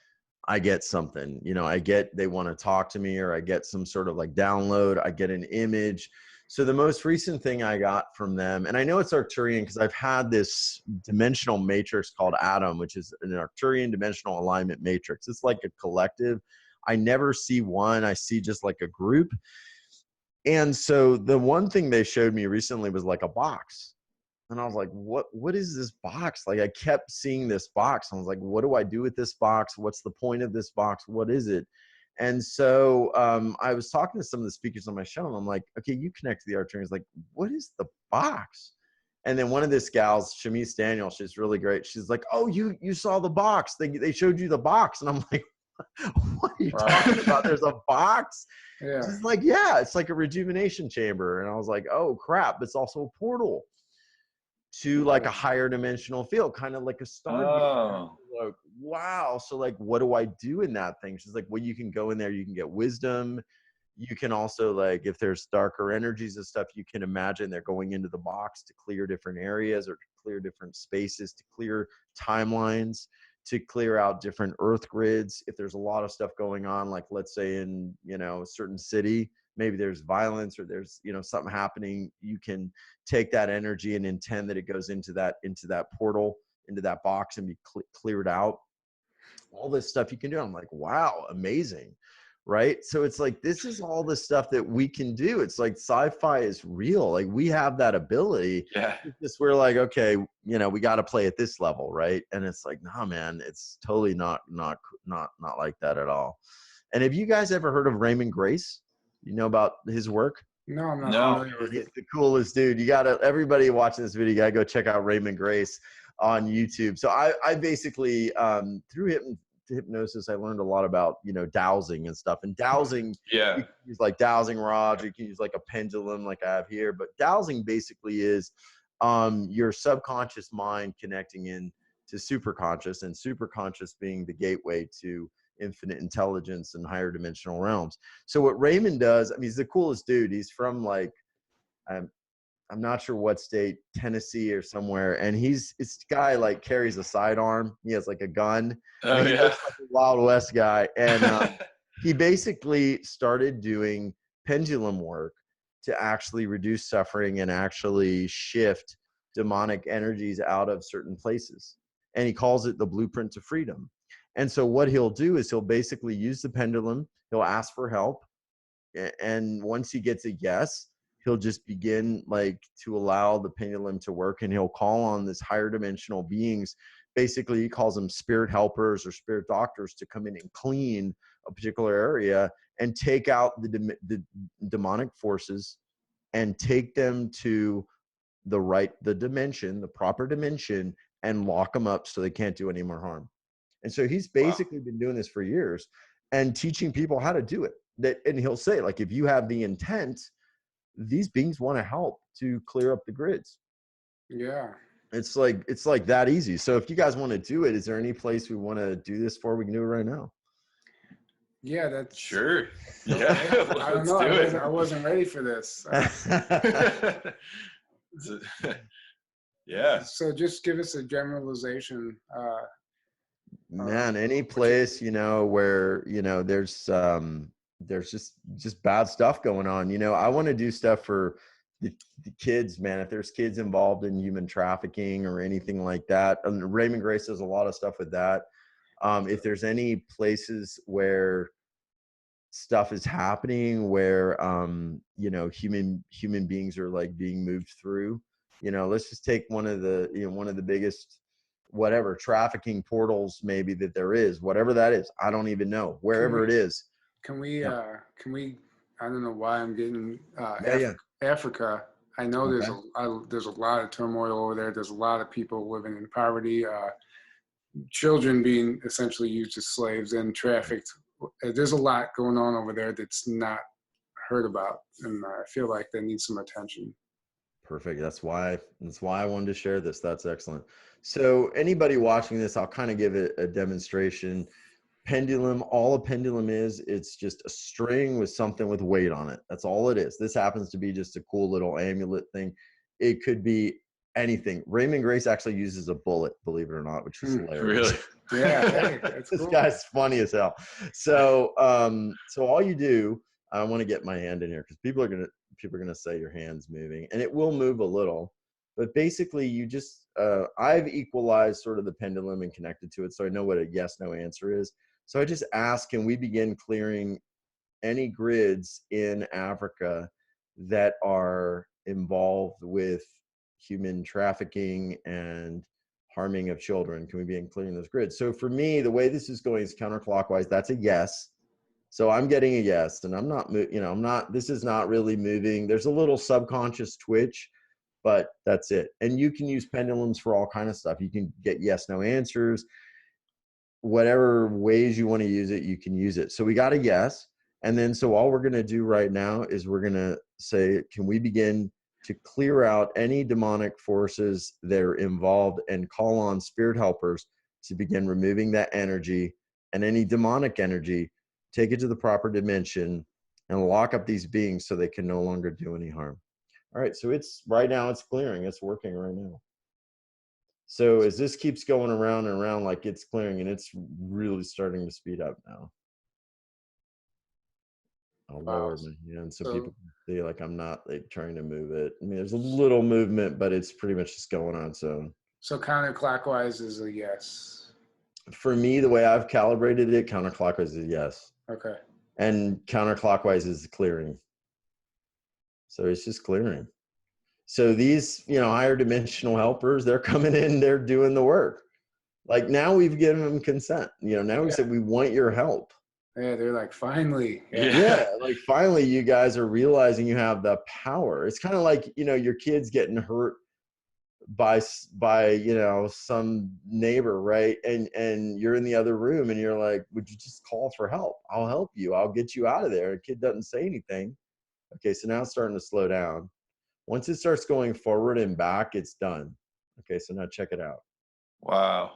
I get something, they want to talk to me, or I get some sort of like download, I get an image. So the most recent thing I got from them, and I know it's Arcturian because I've had this dimensional matrix called A.D.A.M, which is an Arcturian Dimensional Alignment Matrix. It's like a collective. I never see one. I see just like a group. And so the one thing they showed me recently was like a box. And I was like, what is this box? Like, I kept seeing this box. I was like, what do I do with this box? What's the point of this box? What is it? And so I was talking to some of the speakers on my show, and I'm like, okay, you connect to the Arcturians. Like, what is the box? And then one of this gals, Shamise Daniel, she's really great. She's like, oh, you saw the box. They showed you the box. And I'm like, what are you talking about? There's a box? Yeah. She's like, yeah, it's like a rejuvenation chamber. And I was like, oh, crap. It's also a portal to like a higher dimensional field, kind of like a stargate. Oh. Like, wow. So like, what do I do in that thing? She's like, well, you can go in there, you can get wisdom. You can also, like, if there's darker energies and stuff, you can imagine they're going into the box to clear different areas, or to clear different spaces, to clear timelines, to clear out different earth grids. If there's a lot of stuff going on, like let's say in, a certain city, maybe there's violence, or there's, something happening, you can take that energy and intend that it goes into that portal, into that box, and be cleared out. All this stuff you can do. I'm like, wow, amazing. Right? So it's like, this is all the stuff that we can do. It's like sci-fi is real. Like, we have that ability. Yeah. It's just, we're like, okay, we got to play at this level, right? And it's like, nah, man, it's totally not like that at all. And have you guys ever heard of Raymond Grace? You know about his work? No, I'm not familiar with He's it. the coolest dude. Everybody watching this video, you gotta go check out Raymond Grace on YouTube. So I basically, through hypnosis, I learned a lot about, dowsing and stuff. And dowsing, you can use like dowsing rods, or you can use like a pendulum like I have here. But dowsing basically is your subconscious mind connecting in to superconscious, and superconscious being the gateway to infinite intelligence and higher dimensional realms. So what Raymond does, I mean, he's the coolest dude. He's from, like, I'm not sure what state, Tennessee or somewhere. And this guy, like, carries a sidearm. He has like a gun. Oh, he looks like a Wild West guy. And he basically started doing pendulum work to actually reduce suffering and actually shift demonic energies out of certain places. And he calls it the blueprint to freedom. And so what he'll do is he'll basically use the pendulum. He'll ask for help. And once he gets a yes, he'll just begin, like, to allow the pendulum to work, and he'll call on this higher dimensional beings. Basically, he calls them spirit helpers or spirit doctors to come in and clean a particular area and take out the demonic forces and take them to the dimension, the proper dimension, and lock them up so they can't do any more harm. And so he's Wow. basically been doing this for years and teaching people how to do it. And he'll say, like, if you have the intent, these beings want to help to clear up the grids. Yeah. It's like that easy. So if you guys want to do it, is there any place we want to do this for? We can do it right now. Yeah, that's Sure. okay. Yeah. I don't Let's know. do I wasn't ready for this. Yeah. So just give us a generalization. Man, any place, you know, where, you know, there's just bad stuff going on. You know, I want to do stuff for the kids, man. If there's kids involved in human trafficking or anything like that, and Raymond Grace does a lot of stuff with that. If there's any places where stuff is happening, where you know, human beings are like being moved through, you know, let's just take one of the biggest, whatever, trafficking portals maybe that there is, whatever that is, I don't even know, wherever it is. Can we Yeah. I don't know why I'm getting Yeah. Africa. I know Okay. there's a lot of turmoil over there. There's a lot of people living in poverty, children being essentially used as slaves and trafficked. There's a lot going on over there that's not heard about, and I feel like they need some attention. Perfect. That's why I wanted to share this. That's excellent. So anybody watching this, I'll kind of give it a demonstration. Pendulum, all a pendulum is, it's just a string with something with weight on it. That's all it is. This happens to be just a cool little amulet thing. It could be anything. Raymond Grace actually uses a bullet, believe it or not, which is hilarious. Really? Yeah, hey, that's This cool. guy's funny as hell. So so all you do, I want to get my hand in here because people are gonna say your hand's moving, and it will move a little, but basically you just I've equalized sort of the pendulum and connected to it, so I know what a yes no answer is. So I just ask, can we begin clearing any grids in Africa that are involved with human trafficking and harming of children? Can we begin clearing those grids? So for me, the way this is going is counterclockwise. That's a yes. So I'm getting a yes, and I'm not, you know, this is not really moving. There's a little subconscious twitch, but that's it. And you can use pendulums for all kind of stuff. You can get yes, no answers, whatever ways you want to use it, you can use it. So we got a yes. And then, so all we're going to do right now is we're going to say, can we begin to clear out any demonic forces that are involved and call on spirit helpers to begin removing that energy and any demonic energy, take it to the proper dimension and lock up these beings so they can no longer do any harm. All right. So it's right now, it's clearing. It's working right now. So as this keeps going around and around, like it's clearing, and it's really starting to speed up now. I'll lower my hand so people can see, like, I'm not like trying to move it. I mean, there's a little movement, but it's pretty much just going on. So counterclockwise is a yes. For me, the way I've calibrated it, counterclockwise is yes. Okay. And counterclockwise is clearing. So it's just clearing. So these, you know, higher dimensional helpers, they're coming in, they're doing the work. Like now we've given them consent. You know, now we said, we want your help. Yeah, they're like, finally. Yeah, like finally you guys are realizing you have the power. It's kind of like, you know, your kids getting hurt by you know, some neighbor, right? And you're in the other room and you're like, would you just call for help? I'll help you. I'll get you out of there. The kid doesn't say anything. Okay, so now it's starting to slow down. Once it starts going forward and back, it's done. Okay, so now check it out. Wow.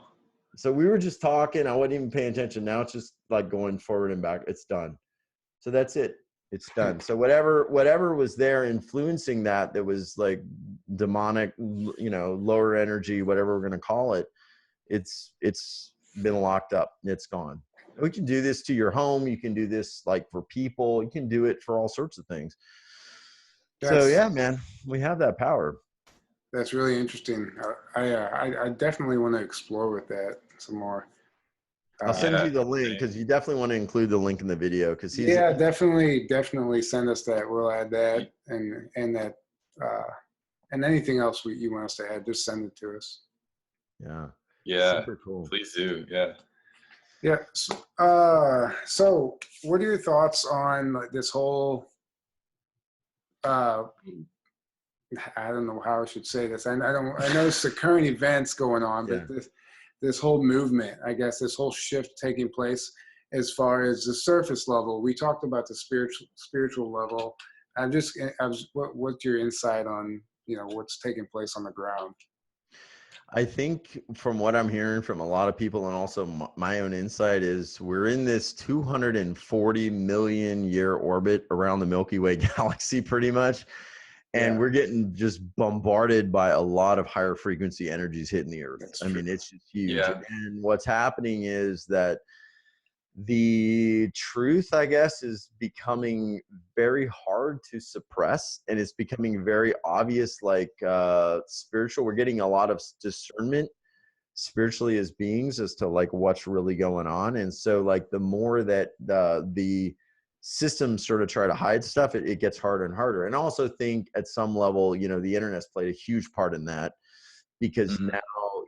So we were just talking. I wasn't even paying attention. Now it's just like going forward and back. It's done. So that's it. It's done. So whatever was there influencing that was like demonic, you know, lower energy, whatever we're going to call it, it's been locked up. It's gone. We can do this to your home. You can do this like for people. You can do it for all sorts of things. So yeah, man, we have that power. That's really interesting. I definitely want to explore with that some more. I'll send you the link because you definitely want to include the link in the video because he's definitely send us that. We'll add that and that and anything else you want us to add, just send it to us. Yeah, super cool. Please do. Yeah. So what are your thoughts on this whole I don't know how I should say this. I know it's the current events going on, but this whole movement, I guess, this whole shift taking place as far as the surface level. We talked about the spiritual level. What's your insight on, what's taking place on the ground? I think from what I'm hearing from a lot of people, and also my own insight, is we're in this 240 million year orbit around the Milky Way galaxy pretty much. And we're getting just bombarded by a lot of higher frequency energies hitting the earth. I mean, it's just huge. Yeah. And what's happening is that the truth, I guess, is becoming very hard to suppress, and it's becoming very obvious, like spiritual. We're getting a lot of discernment spiritually as beings as to like what's really going on. And so like the more that the systems sort of try to hide stuff, it gets harder and harder. And I also think at some level, the internet's played a huge part in that, because now,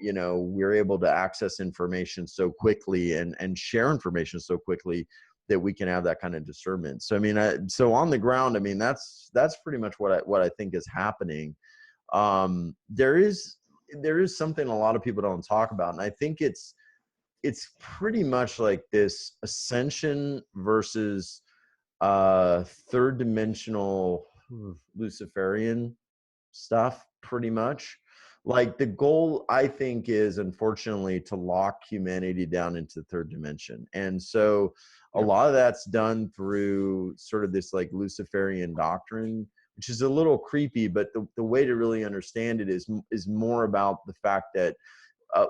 we're able to access information so quickly and share information so quickly that we can have that kind of discernment. So, I mean, so on the ground, I mean, that's pretty much what I think is happening. There is something a lot of people don't talk about. And I think it's pretty much like this ascension versus third dimensional Luciferian stuff, pretty much. Like the goal, I think, is unfortunately to lock humanity down into the third dimension. And so a lot of that's done through sort of this like Luciferian doctrine, which is a little creepy, but the way to really understand it is more about the fact that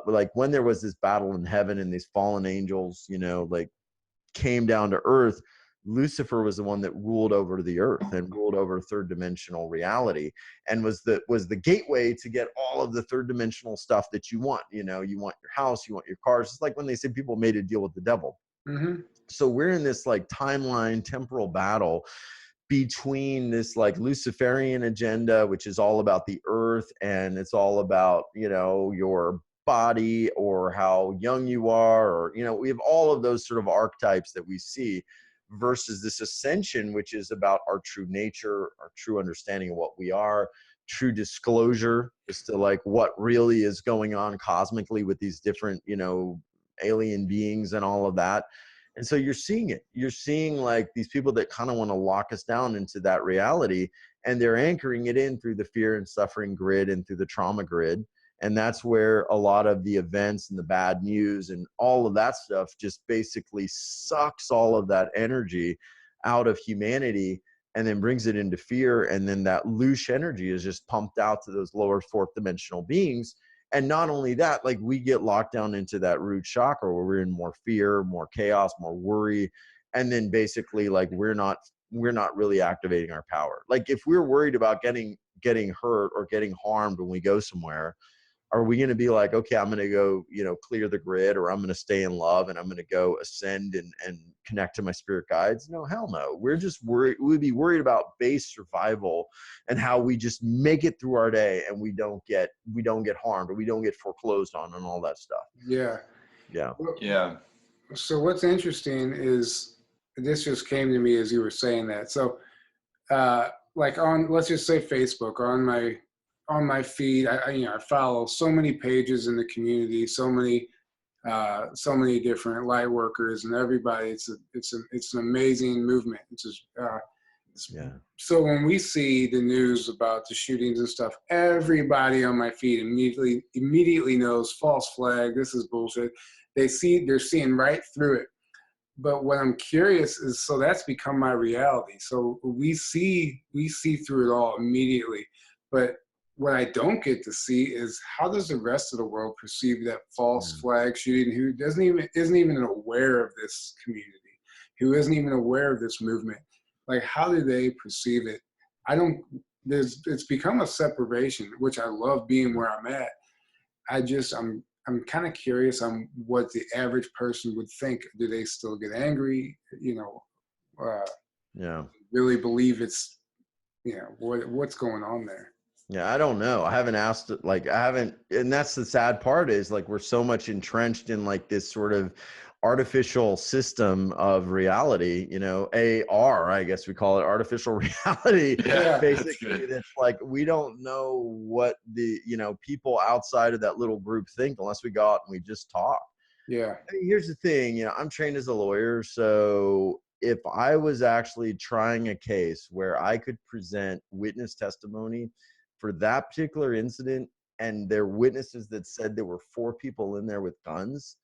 like when there was this battle in heaven and these fallen angels, like came down to earth, Lucifer was the one that ruled over the earth and ruled over third dimensional reality, and was the gateway to get all of the third dimensional stuff that you want. You want your house, you want your cars. It's like when they say people made a deal with the devil. Mm-hmm. So we're in this like timeline, temporal battle between this like Luciferian agenda, which is all about the earth, and it's all about, your body or how young you are, or, we have all of those sort of archetypes that we see, versus this ascension, which is about our true nature, our true understanding of what we are, true disclosure as to like what really is going on cosmically with these different, alien beings and all of that. And so you're seeing like these people that kind of want to lock us down into that reality, and they're anchoring it in through the fear and suffering grid and through the trauma grid. And that's where a lot of the events and the bad news and all of that stuff just basically sucks all of that energy out of humanity and then brings it into fear. And then that loose energy is just pumped out to those lower fourth dimensional beings. And not only that, like we get locked down into that root chakra where we're in more fear, more chaos, more worry. And then basically like we're not really activating our power. Like if we're worried about getting hurt or getting harmed when we go somewhere, are we going to be like, okay, I'm going to go, clear the grid, or I'm going to stay in love and I'm going to go ascend and connect to my spirit guides? No, hell no. We're just worried. We'd be worried about base survival and how we just make it through our day and we don't get harmed, or we don't get foreclosed on and all that stuff. Yeah. Yeah. Yeah. So what's interesting is this just came to me as you were saying that. So like on, let's just say Facebook, or on my feed, I follow so many pages in the community, so many different light workers and everybody. It's an amazing movement. So when we see the news about the shootings and stuff, everybody on my feed immediately knows false flag. This is bullshit. They're seeing right through it. But what I'm curious is, so that's become my reality. So we see through it all immediately, but what I don't get to see is how does the rest of the world perceive that false flag shooting, who isn't even aware of this community, who isn't even aware of this movement? Like, how do they perceive it? It's become a separation, which I love being where I'm at. I'm kind of curious on what the average person would think. Do they still get angry? Really believe it's, what's going on there? Yeah, I don't know. I haven't asked it. Like, and that's the sad part, is like we're so much entrenched in like this sort of artificial system of reality, you know, AR, I guess we call it, artificial reality. Yeah, Basically, that's like, we don't know what the, you know, people outside of that little group think unless we go out and we just talk. Yeah. I mean, here's the thing, you know, I'm trained as a lawyer, so if I was actually trying a case where I could present witness testimony for that particular incident, and there were witnesses that said there were 4 people in there with guns,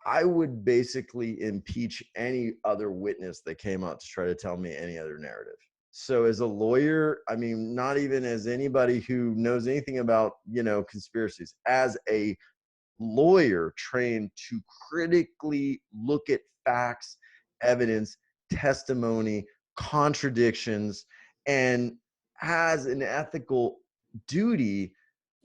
I would basically impeach any other witness that came out to try to tell me any other narrative. So as a lawyer, I mean, not even as anybody who knows anything about, you know, conspiracies, as a lawyer trained to critically look at facts, evidence, testimony, contradictions, and has an ethical duty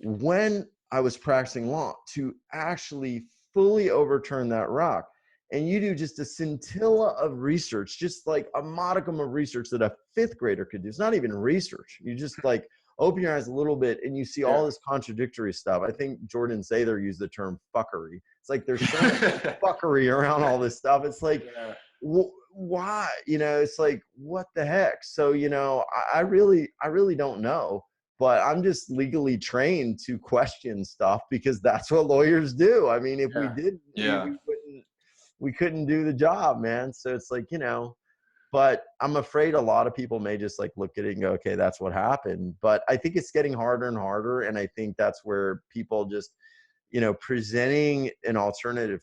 when I was practicing law to actually fully overturn that rock. And you do just a scintilla of research, just like a modicum of research that a 5th grader could do. It's not even research. You just like open your eyes a little bit and you see all this contradictory stuff. I think Jordan Sather used the term fuckery. It's like there's so much fuckery around all this stuff. It's like, why? You know, it's like, what the heck? So, you know, I really don't know. But I'm just legally trained to question stuff because that's what lawyers do. I mean, if we didn't, we couldn't do the job, man. So it's like, you know, but I'm afraid a lot of people may just like look at it and go, okay, that's what happened. But I think it's getting harder and harder. And I think that's where people just, you know, presenting an alternative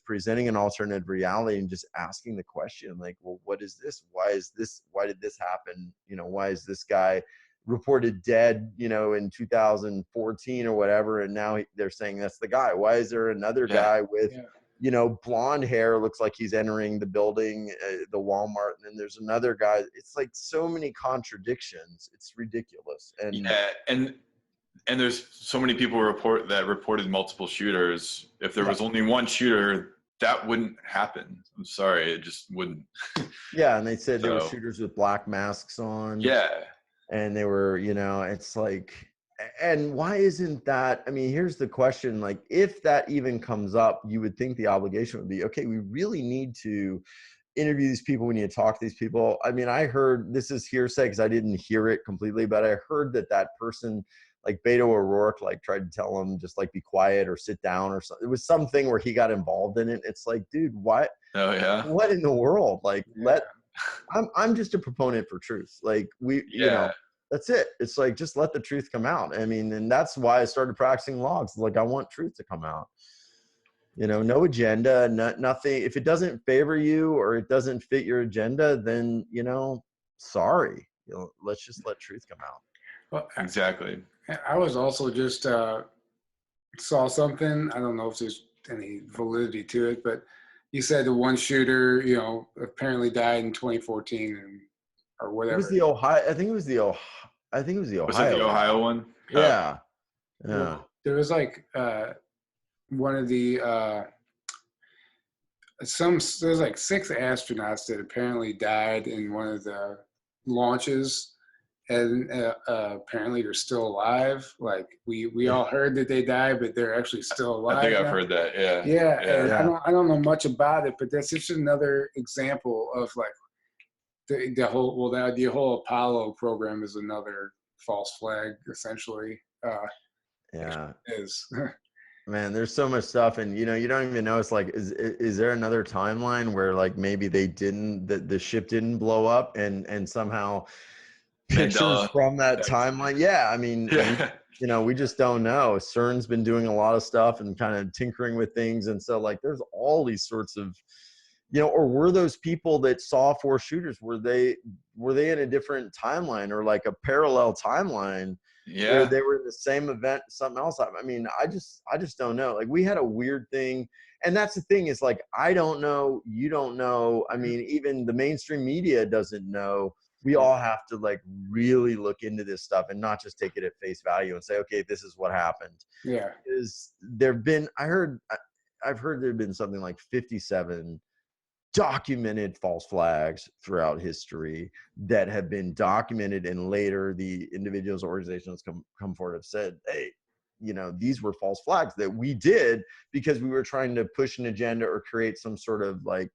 reality and just asking the question, like, well, what is this? Why is this? Why did this happen? You know, why is this guy reported dead, you know, in 2014 or whatever, and now they're saying that's the guy? Why is there another guy with, you know, blonde hair, looks like he's entering the building, the Walmart, and then there's another guy? It's like so many contradictions. It's ridiculous. And and there's so many people reported multiple shooters. If there was only one shooter, that wouldn't happen. I'm sorry, it just wouldn't. Yeah, and they said there were shooters with black masks on. Yeah. And they were, you know, it's like, and why isn't that? I mean, here's the question, like, if that even comes up, you would think the obligation would be, okay, we really need to interview these people. We need to talk to these people. I mean, I heard, this is hearsay because I didn't hear it completely, but I heard that person, like Beto O'Rourke, like tried to tell him just like be quiet or sit down or something. It was something where he got involved in it. It's like, dude, what? Oh yeah. What in the world? Like, I'm just a proponent for truth. Like you know, that's it. It's like, just let the truth come out. I mean, and that's why I started practicing law. Like, I want truth to come out. You know, no agenda, nothing. If it doesn't favor you or it doesn't fit your agenda, then, you know, sorry. You know, let's just let truth come out. Well, exactly. I was also just saw something. I don't know if there's any validity to it, but you said the one shooter, you know, apparently died in 2014 or whatever. It was the Ohio. I think it was the Ohio. Was it the Ohio one? Yeah. Well, there was like one of the there's like 6 astronauts that apparently died in one of the launches, and apparently they're still alive. Like we all heard that they died, but they're actually still alive. I think I've now. heard that. Yeah. And I don't know much about it, but that's just another example of like the whole Apollo program is another false flag, essentially. Is Man, there's so much stuff, and you know, you don't even know. It's like, is there another timeline where like maybe they didn't, the ship didn't blow up, and somehow pictures from that timeline? Yeah, I mean, you know, we just don't know. CERN's been doing a lot of stuff and kind of tinkering with things, and so like, there's all these sorts of, you know, or were those people that saw 4 shooters, were they in a different timeline or like a parallel timeline? Yeah, where they were in the same event, something else. I mean, I just don't know. Like, we had a weird thing, and that's the thing, is like, I don't know, you don't know. I mean, even the mainstream media doesn't know. We all have to like really look into this stuff and not just take it at face value and say, okay, this is what happened. Yeah. Because I've heard there have been something like 57 documented false flags throughout history that have been documented, and later the individuals or organizations come forward have said, hey, these were false flags that we did because we were trying to push an agenda or create some sort of like,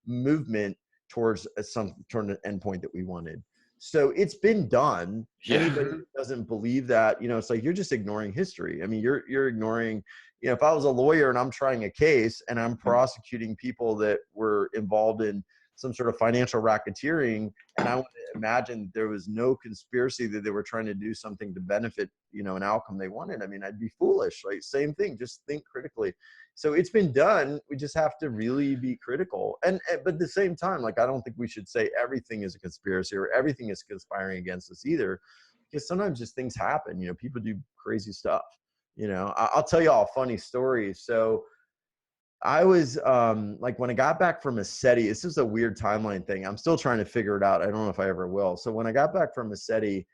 movement towards an endpoint that we wanted. So it's been done. Yeah. Anybody who doesn't believe that, it's like, you're just ignoring history. I mean, you're ignoring, if I was a lawyer and I'm trying a case and I'm prosecuting people that were involved in some sort of financial racketeering, and I want to imagine there was no conspiracy that they were trying to do something to benefit, an outcome they wanted. I mean, I'd be foolish, right? Same thing, just think critically. So it's been done. We just have to really be critical. But at the same time, like, I don't think we should say everything is a conspiracy or everything is conspiring against us either, because sometimes just things happen, people do crazy stuff. I'll tell you all a funny story. So I was like, when I got back from Massetti, this is a weird timeline thing. I'm still trying to figure it out. I don't know if I ever will. So when I got back from Massetti,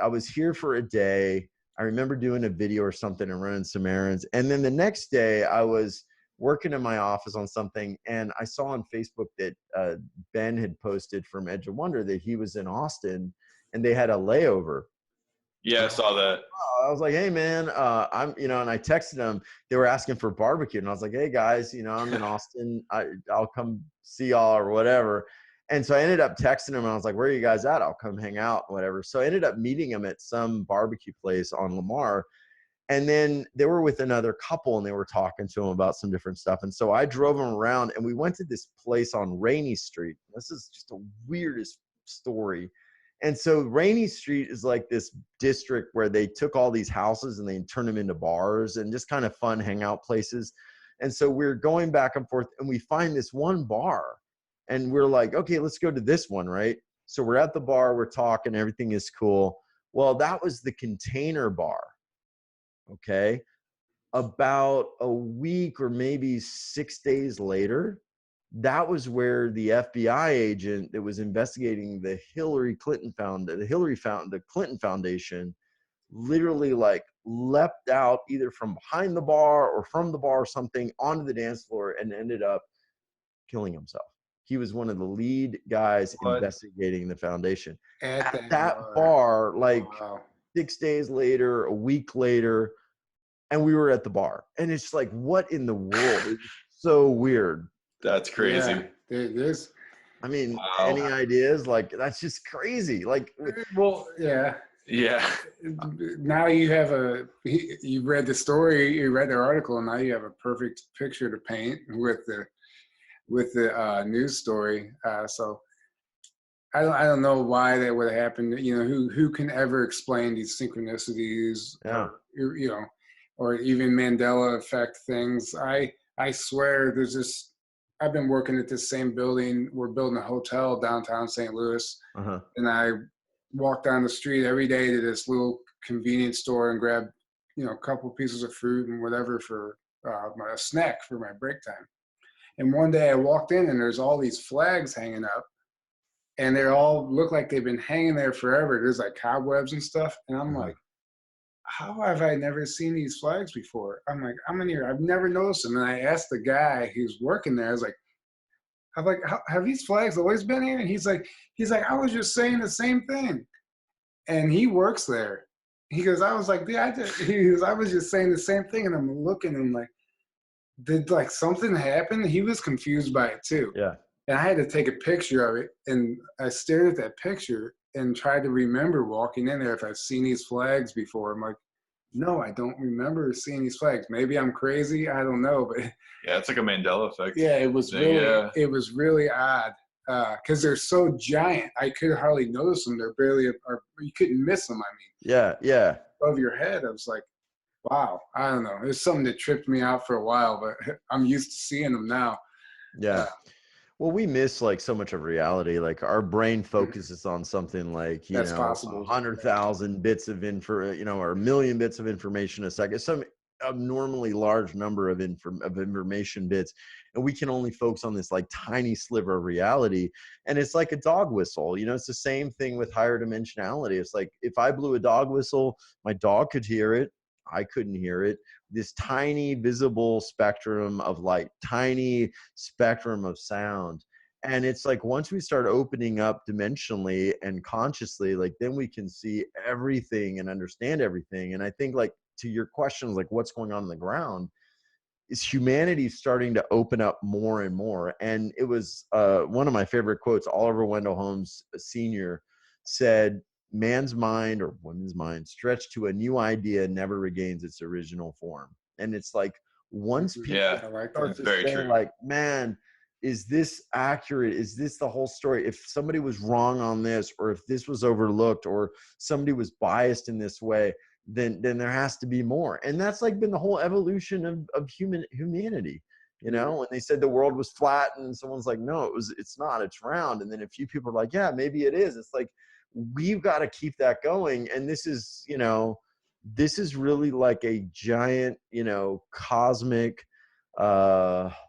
I was here for a day. I remember doing a video or something and running some errands. And then the next day I was working in my office on something, and I saw on Facebook that Ben had posted from Edge of Wonder that he was in Austin and they had a layover. Yeah, I saw that. I was like, hey man, I'm, and I texted them. They were asking for barbecue, and I was like, hey guys, I'm in Austin. I'll come see y'all or whatever. And so I ended up texting them, and I was like, where are you guys at? I'll come hang out, whatever. So I ended up meeting them at some barbecue place on Lamar. And then they were with another couple, and they were talking to them about some different stuff. And so I drove them around, and we went to this place on Rainey Street. This is just the weirdest story. And so Rainey Street is like this district where they took all these houses and they turned them into bars and just kind of fun hangout places. And so we're going back and forth, and we find this one bar, and we're like, okay, let's go to this one, right? So we're at the bar, we're talking, everything is cool. Well, that was the Container Bar. Okay. About a week or maybe 6 days later, that was where the FBI agent that was investigating the Clinton Foundation literally like leapt out either from behind the bar or from the bar or something onto the dance floor and ended up killing himself. He was one of the lead guys investigating the foundation. At that bar, like 6 days later, a week later, and we were at the bar. And it's like, what in the world? It's so weird. That's crazy. Yeah, it is. I mean, any ideas? Like, that's just crazy. Like, well, yeah. Yeah. Now you have you read the story, you read the article, and now you have a perfect picture to paint with the news story. So I don't know why that would have happened. Who can ever explain these synchronicities? Yeah. Or even Mandela effect things. I swear there's this. I've been working at this same building. We're building a hotel downtown St. Louis. And I walk down the street every day to this little convenience store and grab, a couple pieces of fruit and whatever for my snack for my break time. And one day I walked in and there's all these flags hanging up, and they all look like they've been hanging there forever. There's like cobwebs and stuff. And I'm like, how have I never seen these flags before? I'm like, I'm in here. I've never noticed them. And I asked the guy who's working there, I'm like, have these flags always been here? And he's like, I was just saying the same thing. And he works there. He goes, I was like, yeah, I was just saying the same thing. And I'm looking and I'm like, did like something happen? He was confused by it too. Yeah. And I had to take a picture of it. And I stared at that picture and tried to remember walking in there if I've seen these flags before. I'm like, no, I don't remember seeing these flags. Maybe I'm crazy. I don't know. But yeah, it's like a Mandela effect. Yeah, it was really odd because they're so giant. I could hardly notice them. They're barely, or you couldn't miss them. I mean, yeah. Above your head. I was like, wow. I don't know. It's something that tripped me out for a while, but I'm used to seeing them now. Yeah. Well, we miss like so much of reality. Like our brain focuses on something like, That's possible. 100,000 bits of info, or a million bits of information a second, some abnormally large number of information bits. And we can only focus on this like tiny sliver of reality. And it's like a dog whistle, it's the same thing with higher dimensionality. It's like, if I blew a dog whistle, my dog could hear it. I couldn't hear it. This tiny visible spectrum of light, tiny spectrum of sound. And it's like, once we start opening up dimensionally and consciously, like then we can see everything and understand everything. And I think like to your questions, like what's going on the ground, is humanity starting to open up more and more. And it was one of my favorite quotes. Oliver Wendell Holmes Sr. said, man's mind or woman's mind stretched to a new idea never regains its original form. And it's like, once people start to say like, man, is this accurate? Is this the whole story? If somebody was wrong on this, or if this was overlooked, or somebody was biased in this way, then there has to be more. And that's like been the whole evolution of humanity. You know, when they said the world was flat and someone's like, no, it's not, it's round. And then a few people are like, yeah, maybe it is. It's like, we've got to keep that going. And this is, you know, this is really like a giant, you know, cosmic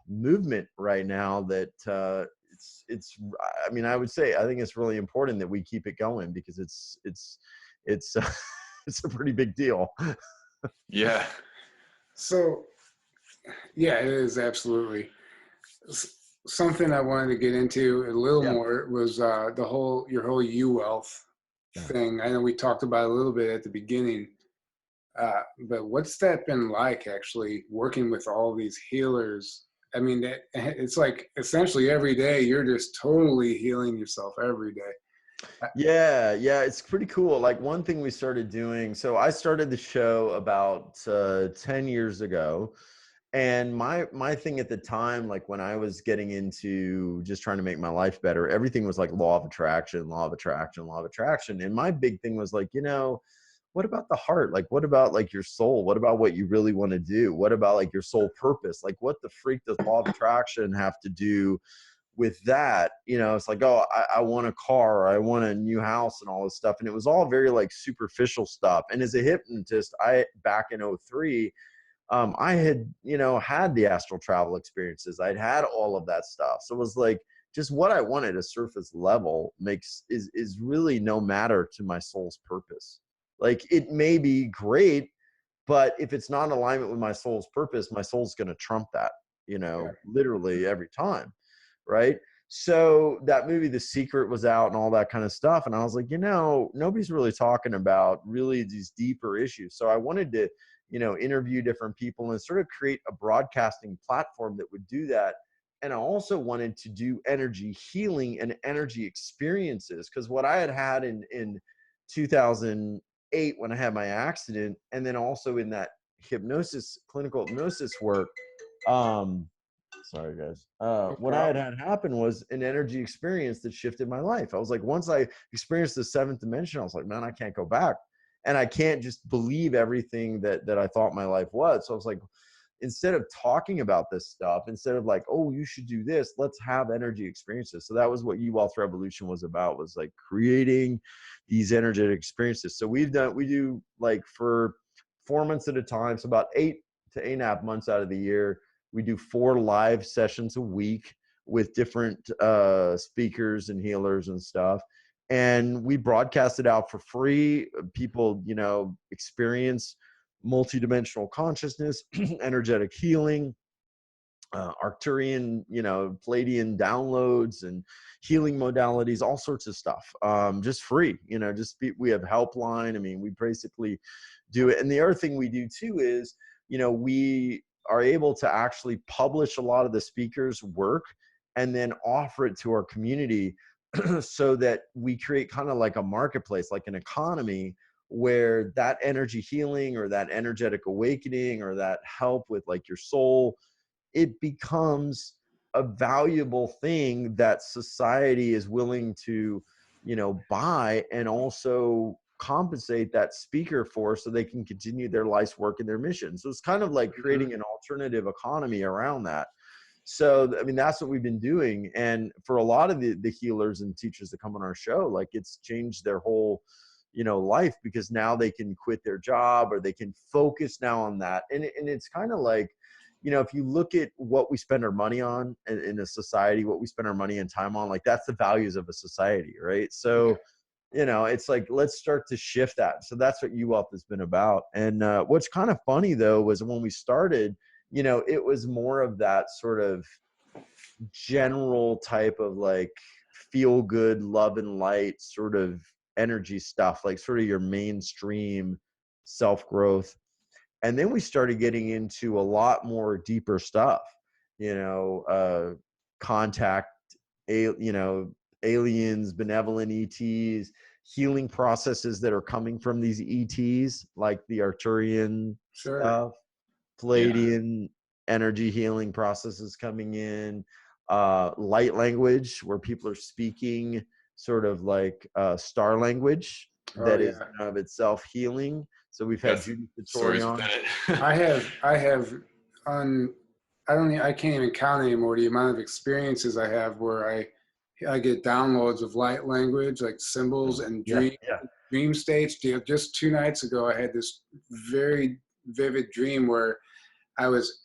movement right now that it's I mean, I would say, I think it's really important that we keep it going, because it's it's a pretty big deal. Yeah. So, yeah, it is absolutely. Something I wanted to get into a little more was your whole U-Wealth thing. I know we talked about it a little bit at the beginning, but what's that been like, actually working with all these healers? I mean, it's like essentially every day you're just totally healing yourself every day. Yeah, it's pretty cool. Like, one thing we started doing, so I started the show about 10 years ago. And my thing at the time, like when I was getting into just trying to make my life better, everything was like law of attraction, law of attraction, law of attraction. And my big thing was like, you know, what about the heart? Like, what about like your soul? What about what you really want to do? What about like your soul purpose? Like, what the freak does law of attraction have to do with that? You know, it's like, oh, I want a car, or I want a new house and all this stuff. And it was all very like superficial stuff. And as a hypnotist, back in 2003, I had, you know, had the astral travel experiences. I'd had all of that stuff. So it was like, just what I wanted, a surface level, is really no matter to my soul's purpose. Like, it may be great, but if it's not in alignment with my soul's purpose, my soul's going to trump that, you know, literally every time. Right. So that movie, The Secret, was out and all that kind of stuff. And I was like, you know, nobody's really talking about really these deeper issues. So I wanted to, you know, interview different people and sort of create a broadcasting platform that would do that. And I also wanted to do energy healing and energy experiences, because what I had in 2008 when I had my accident, and then also in that clinical hypnosis work, sorry guys, what I had happen was an energy experience that shifted my life. I was like, once I experienced the 7th dimension, I was like, man, I can't go back. And I can't just believe everything that I thought my life was. So I was like, instead of talking about this stuff, instead of like, oh, you should do this, let's have energy experiences. So that was what U-Wealth Revolution was about, was like creating these energetic experiences. So we do like for 4 months at a time. So about 8 to 8.5 months out of the year, we do 4 live sessions a week with different speakers and healers and stuff. And we broadcast it out for free. People, you know, experience multidimensional consciousness, energetic healing, Arcturian, you know, Palladian downloads and healing modalities, all sorts of stuff, just free, you know, we have helpline. I mean, we basically do it. And the other thing we do too is, you know, we are able to actually publish a lot of the speakers' work and then offer it to our community so that we create kind of like a marketplace, like an economy, where that energy healing or that energetic awakening or that help with like your soul, it becomes a valuable thing that society is willing to, you know, buy and also compensate that speaker for, so they can continue their life's work and their mission. So it's kind of like creating an alternative economy around that. So, I mean, that's what we've been doing. And for a lot of the healers and teachers that come on our show, like, it's changed their whole, you know, life, because now they can quit their job or they can focus now on that. And it's kind of like, you know, if you look at what we spend our money on in a society, what we spend our money and time on, like, that's the values of a society, right? So, you know, it's like, let's start to shift that. So that's what U-Wealth has been about. And what's kind of funny though, was when we started, you know, it was more of that sort of general type of like feel good, love and light sort of energy stuff, like sort of your mainstream self-growth. And then we started getting into a lot more deeper stuff, you know, contact, you know, aliens, benevolent ETs, healing processes that are coming from these ETs, like the Arcturian stuff, Palladian energy healing processes coming in, light language, where people are speaking sort of like star language that is in and of itself healing. So we've had Judy Satori on. I have I can't even count anymore the amount of experiences I have where I get downloads of light language, like symbols and dream states. Just 2 nights ago, I had this very vivid dream where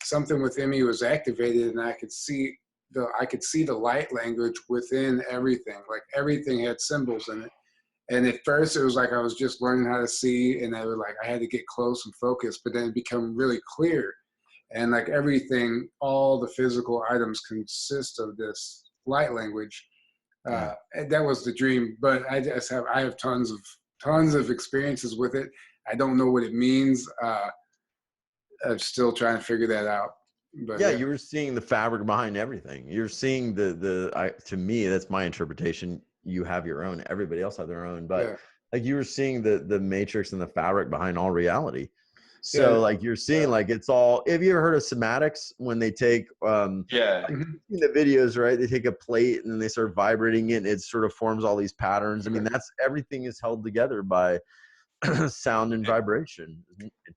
something within me was activated, and I could see the light language within everything. Like everything had symbols in it. And at first it was like I was just learning how to see, and I had to get close and focus, but then it became really clear. And like everything, all the physical items consist of this light language. That was the dream, but I have tons of experiences with it. I don't know what it means. I'm still trying to figure that out. But you were seeing the fabric behind everything. You're seeing to me, that's my interpretation. You have your own, everybody else have their own, but like you were seeing the matrix and the fabric behind all reality. So like you're seeing like it's all, have you ever heard of somatics, when they take like, in the videos, right? They take a plate and then they start vibrating it and it sort of forms all these patterns. I mean, that's, everything is held together by sound and vibration.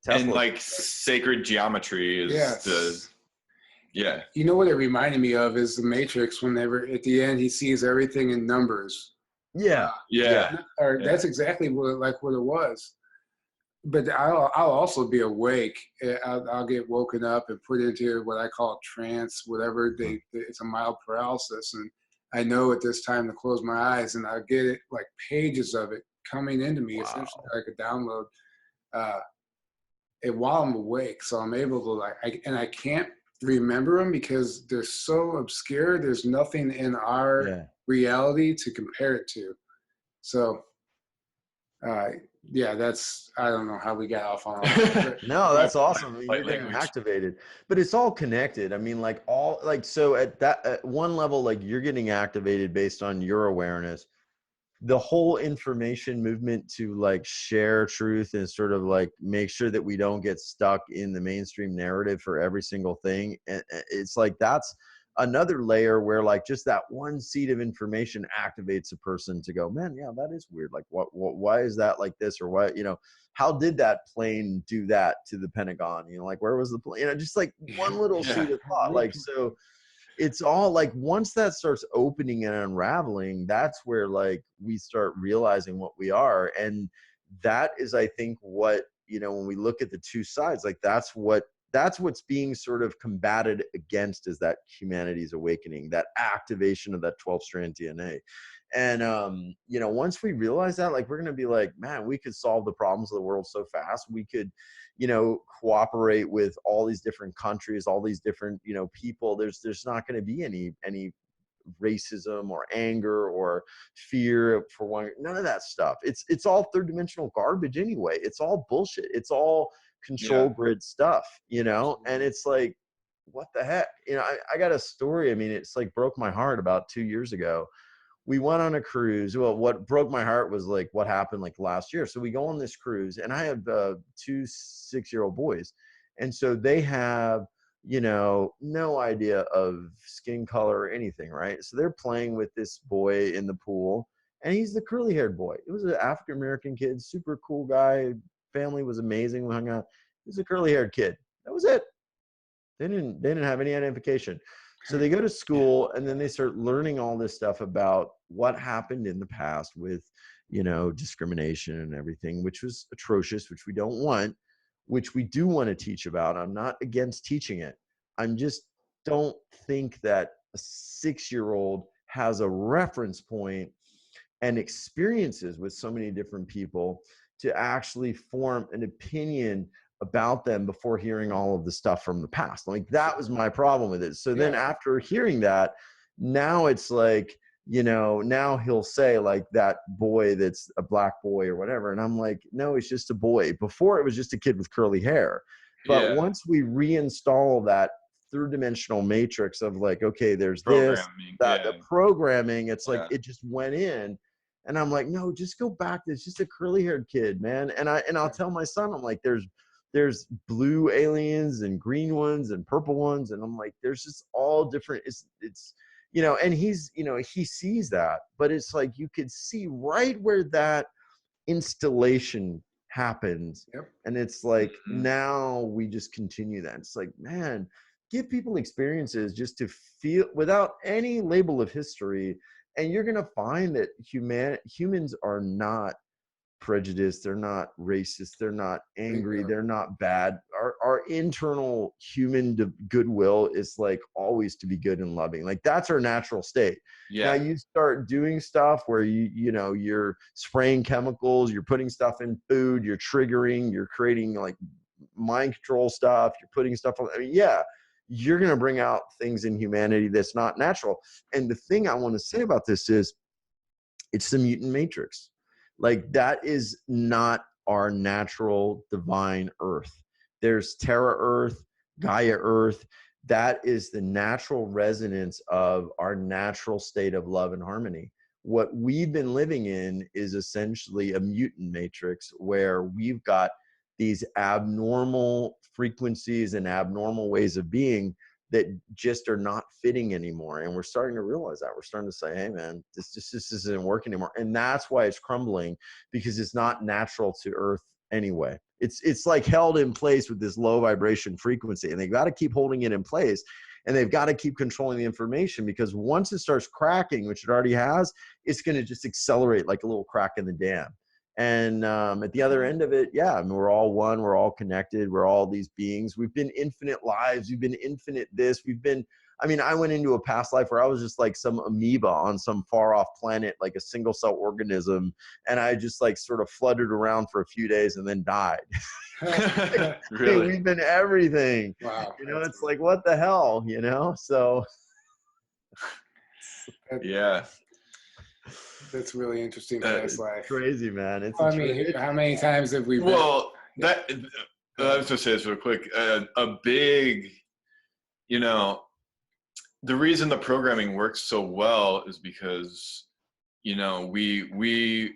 And like sacred geometry is You know what it reminded me of is the Matrix, whenever at the end he sees everything in numbers. That's exactly what it was. But I'll also be awake. I'll get woken up and put into what I call trance, whatever it's a mild paralysis. And I know at this time to close my eyes, and I'll get it like pages of it coming into me, essentially like a download. And while I'm awake, so I'm able to I can't remember them because they're so obscure. There's nothing in our reality to compare it to. So, that's, I don't know how we got off on that. No, that's awesome. You're getting activated, but it's all connected. I mean, like so at one level, like you're getting activated based on your awareness. The whole information movement to like share truth and sort of like make sure that we don't get stuck in the mainstream narrative for every single thing. And it's like, that's another layer where like just that one seed of information activates a person to go, man, yeah, that is weird. Like why is that like this? Or what, how did that plane do that to the Pentagon? Like where was the plane? Just like one little seed of thought. Like, so it's all like, once that starts opening and unraveling, that's where like we start realizing what we are. And that is, I think, what, when we look at the two sides, like that's what's being sort of combated against, is that humanity's awakening, that activation of that 12-strand DNA. And, once we realize that, like, we're going to be like, man, we could solve the problems of the world so fast. We could, cooperate with all these different countries, all these different, people. There's not going to be any racism or anger or fear for one, none of that stuff. It's all third dimensional garbage anyway. It's all bullshit. It's all control grid stuff, and it's like, what the heck? I got a story. I mean, it's like broke my heart about 2 years ago. We went on a cruise. Well, what broke my heart was like what happened like last year. So we go on this cruise, and I have 2 6-year-old boys. And so they have, no idea of skin color or anything, right? So they're playing with this boy in the pool, and he's the curly haired boy. It was an African-American kid, super cool guy. Family was amazing. We hung out. He was a curly haired kid. That was it. They didn't have any identification. So they go to school, and then they start learning all this stuff about what happened in the past with, discrimination and everything, which was atrocious, which we don't want, which we do want to teach about. I'm not against teaching it. I'm just don't think that a 6-year-old has a reference point and experiences with so many different people to actually form an opinion about them before hearing all of the stuff from the past. Like, that was my problem with it. So then after hearing that, now it's like, now he'll say like, that boy that's a black boy or whatever. And I'm like, no, it's just a boy. Before it was just a kid with curly hair. But once we reinstall that third dimensional matrix of like, okay, there's this, that, the programming, it's like it just went in. And I'm like, no, just go back. It's just a curly haired kid, man. And I'll tell my son, I'm like, there's blue aliens and green ones and purple ones. And I'm like, there's just all different, it's, you know, and he's, you know, he sees that, but it's like, you could see right where that installation happens. And it's like, now we just continue that. It's like, man, give people experiences just to feel without any label of history. And you're going to find that humans are not prejudiced. They're not racist. They're not angry. They're not bad. Our internal human goodwill is like always to be good and loving. Like that's our natural state. Now you start doing stuff where you know, you're spraying chemicals, you're putting stuff in food, you're triggering, you're creating like mind control stuff, you're putting stuff on. I mean, you're going to bring out things in humanity that's not natural. And the thing I want to say about this is it's the mutant matrix. Like that is not our natural divine earth. There's Terra Earth, Gaia Earth. That is the natural resonance of our natural state of love and harmony. What we've been living in is essentially a mutant matrix where we've got these abnormal frequencies and abnormal ways of being that just are not fitting anymore. And we're starting to realize that. We're starting to say, hey man, this just isn't working anymore. And that's why it's crumbling, because it's not natural to Earth anyway. It's like held in place with this low vibration frequency, and they've got to keep holding it in place, and they've got to keep controlling the information, because once it starts cracking, which it already has, it's going to just accelerate like a little crack in the dam. And at the other end of it, I mean, we're all one, we're all connected, we're all these beings. We've been infinite lives, we've been infinite this, I mean, I went into a past life where I was just like some amoeba on some far off planet, like a single cell organism. And I just like sort of fluttered around for a few days and then died. Really? We've been everything. Wow. You know, it's like, what the hell, you know? So. That's really interesting past life. Crazy, man. It's I mean, how many times have we been? Well, I was gonna say this real quick. A big, you know, the reason the programming works so well is because, you know, we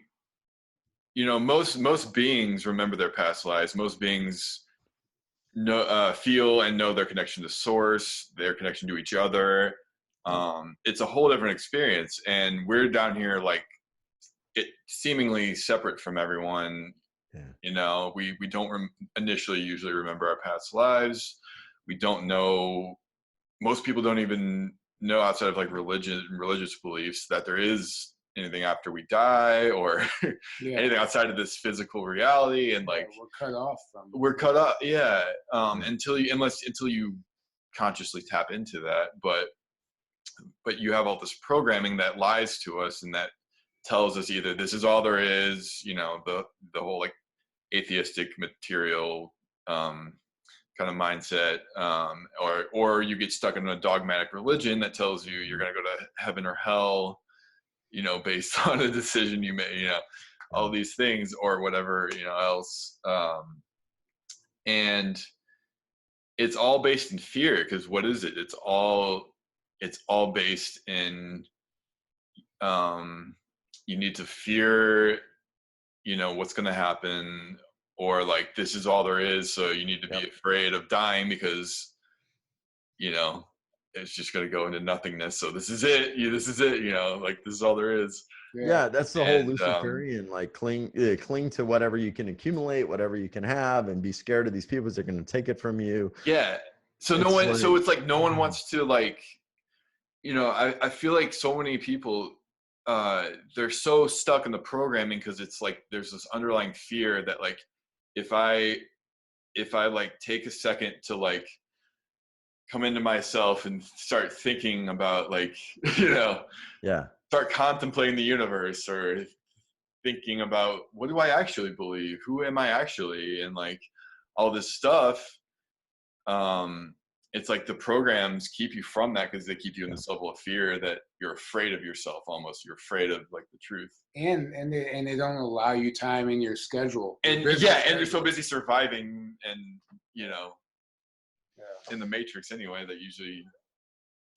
you know, most beings remember their past lives. Most beings know, feel and know their connection to source, their connection to each other. It's a whole different experience, and we're down here like it seemingly separate from everyone. You know, we don't initially usually remember our past lives. We don't know, most people don't even know outside of like religious beliefs that there is anything after we die, or anything outside of this physical reality. And like we're cut off from until you consciously tap into that. But you have all this programming that lies to us and that tells us either this is all there is, you know, the whole like atheistic material kind of mindset, or you get stuck in a dogmatic religion that tells you you're going to go to heaven or hell, you know, based on a decision you made, you know, all these things or whatever, you know, else. And it's all based in fear, because what is it? It's all based in, you need to fear, you know, what's going to happen, or like, this is all there is. So you need to be afraid of dying because, you know, it's just going to go into nothingness. So this is it. You know, like this is all there is. Yeah, that's the whole Luciferian, like cling to whatever you can accumulate, whatever you can have, and be scared of these people because they're going to take it from you. Yeah. So it's like no one wants to, like, you know, I feel like so many people, they're so stuck in the programming because it's like there's this underlying fear that like if I like take a second to like come into myself and start thinking about like, you know, start contemplating the universe, or thinking about what do I actually believe, who am I actually, and like all this stuff, it's like the programs keep you from that because they keep you in this level of fear that you're afraid of yourself, almost. You're afraid of like the truth. And they don't allow you time in your schedule. And you're so busy surviving and you know, Yeah. in the Matrix anyway, that usually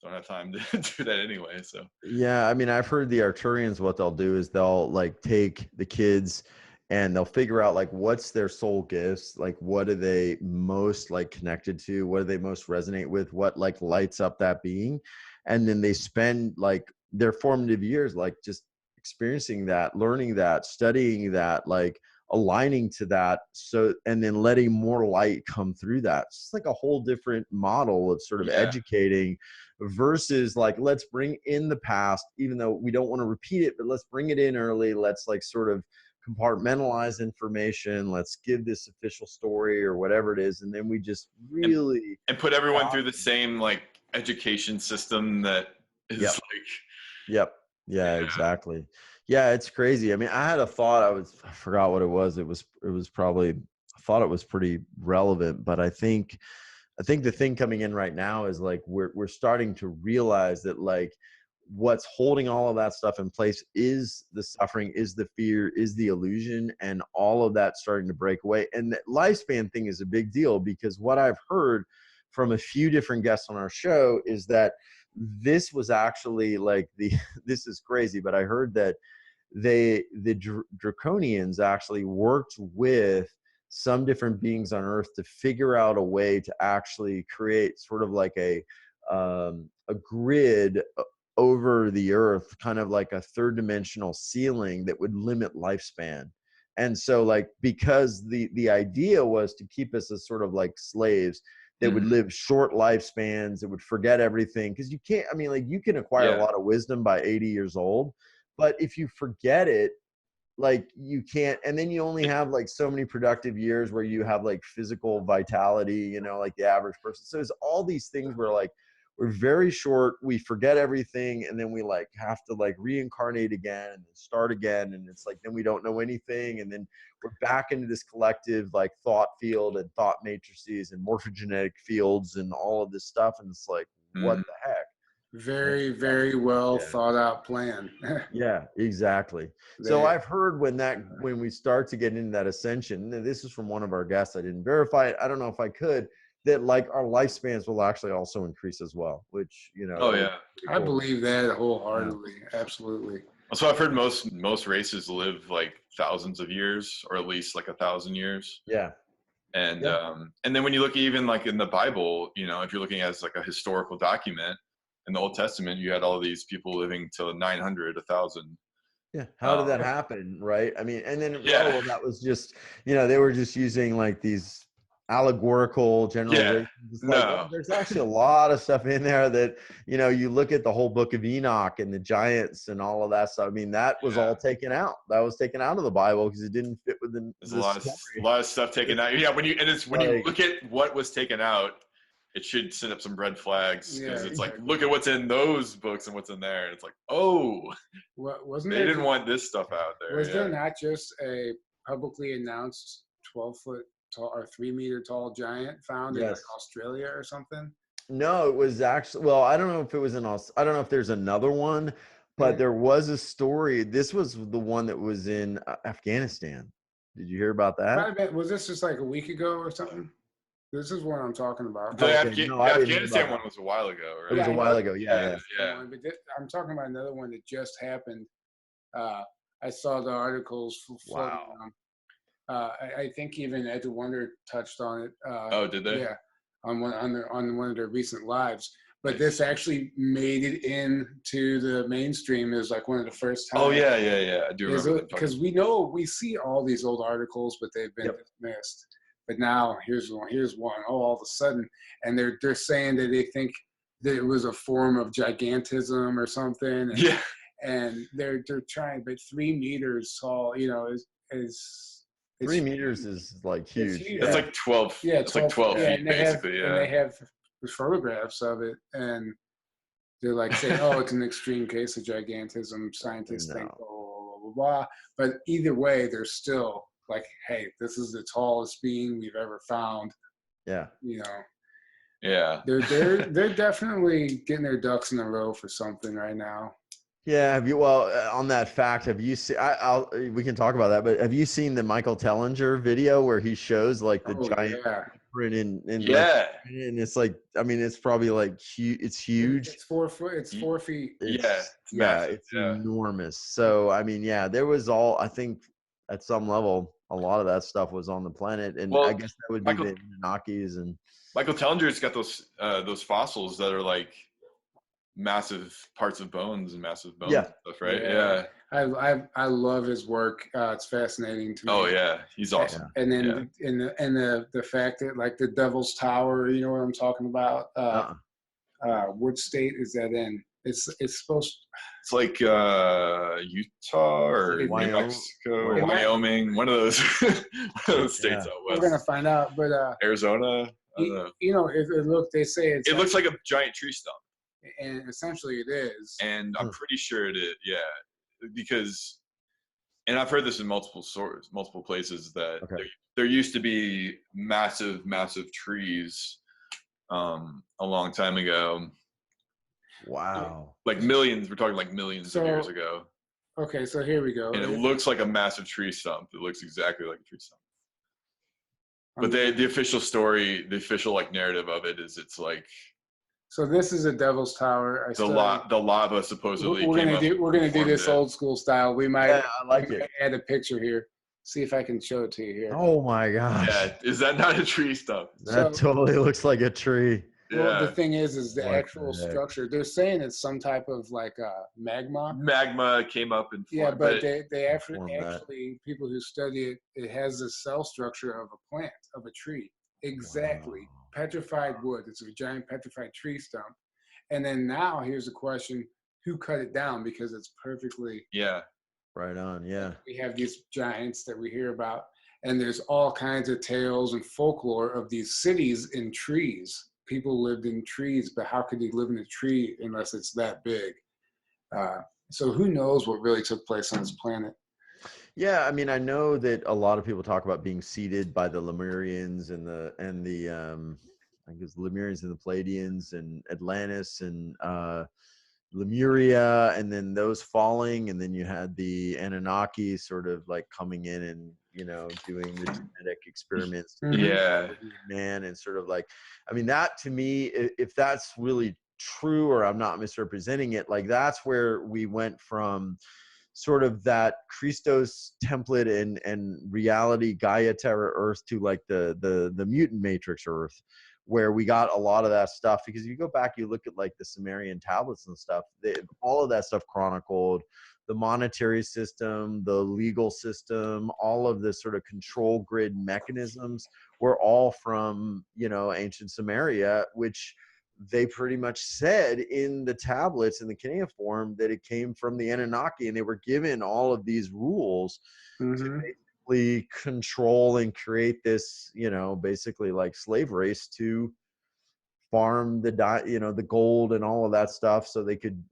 don't have time to do that anyway. So Yeah, I mean, I've heard the Arcturians, what they'll do is they'll like take the kids and they'll figure out like what's their soul gifts, like what are they most like connected to, what do they most resonate with, what like lights up that being, and then they spend like their formative years like just experiencing that, learning that, studying that, like aligning to that, so and then letting more light come through that. It's just like a whole different model of sort of educating versus like let's bring in the past, even though we don't want to repeat it, but let's bring it in early, let's like sort of compartmentalize information, let's give this official story or whatever it is, and then we just really and put everyone through the same like education system that is Yep. like yeah, exactly. Yeah, it's crazy. I mean, I had a thought, I forgot what it was. It was probably, I thought it was pretty relevant, but I think the thing coming in right now is like we're starting to realize that like what's holding all of that stuff in place is the suffering, is the fear, is the illusion, and all of that starting to break away. And the lifespan thing is a big deal, because what I've heard from a few different guests on our show is that this was actually like this is crazy, but I heard that the draconians actually worked with some different beings on Earth to figure out a way to actually create sort of like a grid over the Earth, kind of like a third dimensional ceiling that would limit lifespan. And so like, because the idea was to keep us as sort of like slaves that would live short lifespans, that would forget everything. Because you can't, I mean, like you can acquire a lot of wisdom by 80 years old, but if you forget it, like you can't, and then you only have like so many productive years where you have like physical vitality, you know, like the average person. So there's all these things where like we're very short, we forget everything, and then we like have to like reincarnate again and start again, and it's like then we don't know anything, and then we're back into this collective like thought field and thought matrices and morphogenetic fields and all of this stuff, and it's like what the heck. Very, very well thought out plan. Yeah, exactly. So I've heard when we start to get into that ascension, and this is from one of our guests, I didn't verify it, I don't know if I could, that like our lifespans will actually also increase as well, which, you know. Oh yeah. Cool. I believe that wholeheartedly. Yeah. Absolutely. So I've heard most races live like thousands of years, or at least like 1,000 years. Yeah. And then when you look even like in the Bible, you know, if you're looking at it as like a historical document, in the Old Testament, you had all these people living till 900, 1,000. Yeah. How did that happen? Right. I mean, and then well, that was just, you know, they were just using like these allegorical generalizations. Like, there's actually a lot of stuff in there that, you know, you look at the whole book of Enoch and the giants and all of that stuff. I mean, that was all taken out. That was taken out of the Bible because it didn't fit with There's a lot of stuff taken out. Yeah. When you look at what was taken out, it should set up some red flags, because it's like, look at what's in those books and what's in there. And it's like, they didn't want this stuff out there. Was there not just a publicly announced 12-foot tall or 3-meter tall giant found in like Australia or something? No, it was actually, well, I don't know if it was I don't know if there's another one, but there was a story. This was the one that was in Afghanistan. Did you hear about that? Was this just like a week ago or something? This is what I'm talking about. The Afghanistan one was a while ago, right? It was a while ago, yeah. But I'm talking about another one that just happened. I saw the articles. Wow. I think even Ed the Wonder touched on it. Did they? Yeah, on one of their recent lives. But this actually made it into the mainstream. It was like one of the first times. Oh yeah. I do remember that. Because we see all these old articles, but they've been dismissed. But now here's one. All of a sudden, and they're saying that they think that it was a form of gigantism or something. And, and they're trying, but 3 meters tall, you know, is 3 meters is like huge. It's like 12. Yeah, it's like 12 feet basically. And they have photographs of it, and they're like saying, "Oh, it's an extreme case of gigantism." Scientists think, blah, blah, blah. But either way, they're still like, hey, this is the tallest being we've ever found. Yeah. You know. Yeah. They're definitely getting their ducks in a row for something right now. Yeah. On that fact, have you seen, we can talk about that, but have you seen the Michael Tellinger video where he shows like the giant like, and it's like, I mean, it's probably like huge. It's huge. It's 4 foot. It's 4 feet. It's massive. It's enormous. So I mean, there was I think at some level, a lot of that stuff was on the planet, and I guess that would be the Anunnakis. And Michael Tellinger's got those fossils that are like massive parts of bones and massive bones and stuff, right? Yeah. I love his work. It's fascinating to me. Oh yeah, he's awesome. And then the fact that like the Devil's Tower, you know what I'm talking about? What state is that in? It's supposed. It's like Utah or New Mexico or Wyoming, one of those states out west. We're gonna find out, but Arizona. I don't know. You know, they say it looks like a giant tree stump, and essentially it is. And I'm pretty sure it is. Yeah, because, and I've heard this in multiple places that there used to be massive trees a long time ago. Wow. Like millions, we're talking like millions of years ago. Okay, so here we go. And it looks like a massive tree stump. It looks exactly like a tree stump. But the official story, the official like narrative of it is it's like. So this is a Devil's Tower. The lava supposedly. We're gonna do this old school style. We might. Yeah, I like it. Add a picture here. See if I can show it to you here. Oh my gosh. Yeah, is that not a tree stump? That totally looks like a tree. Well, the thing is the actual structure. They're saying it's some type of like magma. Magma came up and formed. Yeah, but they actually people who study it, it has the cell structure of a plant, of a tree. Exactly. Wow. Petrified wood. It's a giant petrified tree stump. And then now here's the question: who cut it down? Because it's perfectly. Yeah. Right on. Yeah. We have these giants that we hear about, and there's all kinds of tales and folklore of these cities in trees. People lived in trees, but how could you live in a tree unless it's that big? So who knows what really took place on this planet? Yeah, I mean, I know that a lot of people talk about being seeded by the Lemurians and the I guess Lemurians and the Pleiadians and Atlantis and Lemuria, and then those falling, and then you had the Anunnaki sort of like coming in and doing the genetic experiments, man, and sort of like, I mean, that to me, if that's really true or I'm not misrepresenting it, like that's where we went from sort of that Christos template and reality Gaia Terra Earth to like the mutant matrix Earth, where we got a lot of that stuff. Because if you go back, you look at like the Sumerian tablets and stuff, all of that stuff chronicled the monetary system, the legal system, all of the sort of control grid mechanisms were all from, ancient Sumeria, which they pretty much said in the tablets in the cuneiform that it came from the Anunnaki, and they were given all of these rules to basically control and create this, basically like slave race to farm the gold and all of that stuff so they could,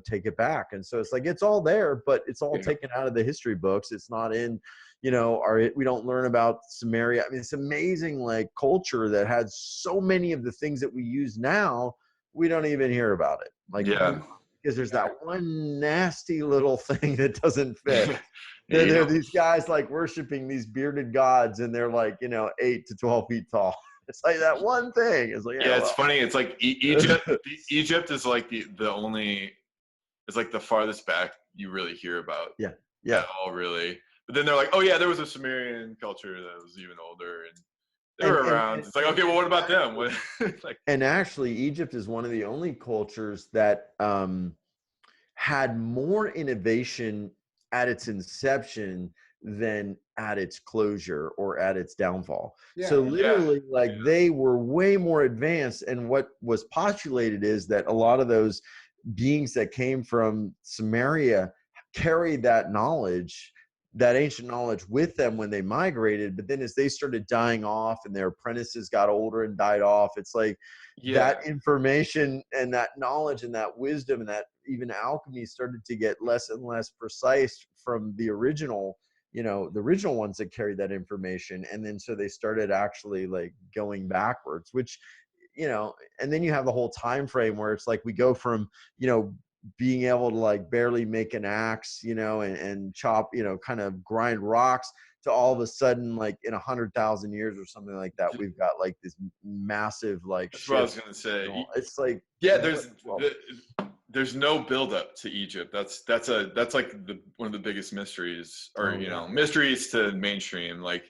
take it back. And so it's like, it's all there, but it's all taken out of the history books. It's not in, we don't learn about Sumeria. I mean, it's amazing, like culture that had so many of the things that we use now, we don't even hear about it. Like, because there's that one nasty little thing that doesn't fit. There are these guys like worshiping these bearded gods, and they're like, 8 to 12 feet tall. It's like that one thing. It's like, it's funny. It's like Egypt. Egypt is like the only. It's like the farthest back you really hear about. Yeah. At all, really. But then they're like, oh yeah, there was a Sumerian culture that was even older, and they were around. It's like, okay, well, what about them? And actually, Egypt is one of the only cultures that had more innovation at its inception than at its closure or at its downfall. So literally they were way more advanced, and what was postulated is that a lot of those beings that came from Sumeria carried that knowledge, that ancient knowledge with them when they migrated, but then as they started dying off and their apprentices got older and died off, it's like that information and that knowledge and that wisdom and that even alchemy started to get less and less precise from the original, the original ones that carried that information. And then so they started actually like going backwards, which, and then you have the whole time frame where it's like we go from, being able to like barely make an axe, and chop, kind of grind rocks, to all of a sudden, like in 100,000 years or something like that, we've got like this massive like That's shift. what I was gonna say. It's like, yeah, there's no buildup to Egypt. That's like one of the biggest mysteries, or mysteries to mainstream. Like,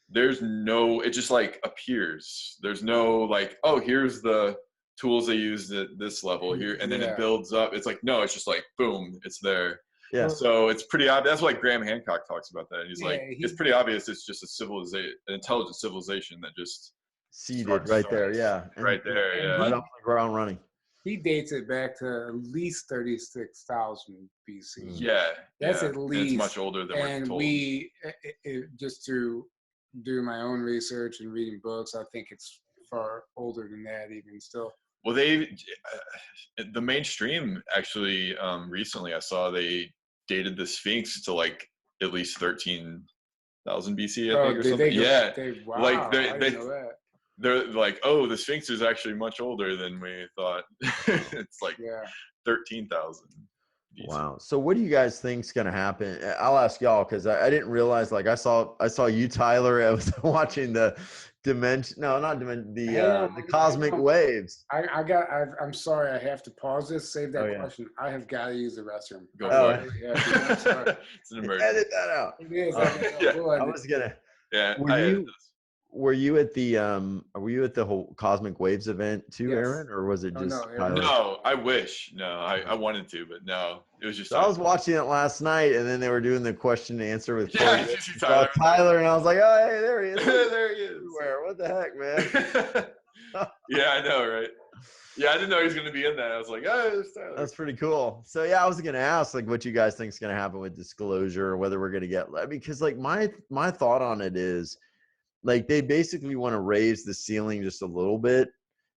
there's no, it just like appears. There's no like, oh, here's the tools they used at this level here, and then it builds up. It's like, no, it's just like boom, it's there. Yeah. So it's pretty obvious. That's why Graham Hancock talks about that. He's like, it's pretty obvious. It's just an intelligent civilization that just seeded right there. Yeah. Right there. Yeah. Right off the ground running. He dates it back to at least 36,000 BC. Yeah. That's at least. And it's much older than we're told. And just to do my own research and reading books, I think it's far older than that even still. Well, the mainstream actually, recently I saw they dated the Sphinx to like at least 13,000 BC, I think, or something. Wow, like I didn't know that. They're like, oh, the Sphinx is actually much older than we thought. It's like 13,000 BC. Wow. So what do you guys think is going to happen? I'll ask y'all, because I didn't realize, like I saw you, Tyler. I was watching the the cosmic waves. I'm sorry, I have to pause this. Save that question. I have got to use the restroom. Go for it. It's an emergency. Edit that out. It is. I was gonna. Yeah. Were you at the whole Cosmic Waves event too, Aaron, or was it just? No, I wish. No, I wanted to, but no, it was just. So I was watching it last night, and then they were doing the question and answer with Tyler, and I was like, oh, hey, there he is. There he is. What the heck, man? Yeah, I know, right? Yeah, I didn't know he was going to be in that. I was like, oh, there's Tyler. That's pretty cool. So yeah, I was going to ask like what you guys think is going to happen with disclosure, or whether we're going to get, because like my thought on it is, like, they basically want to raise the ceiling just a little bit.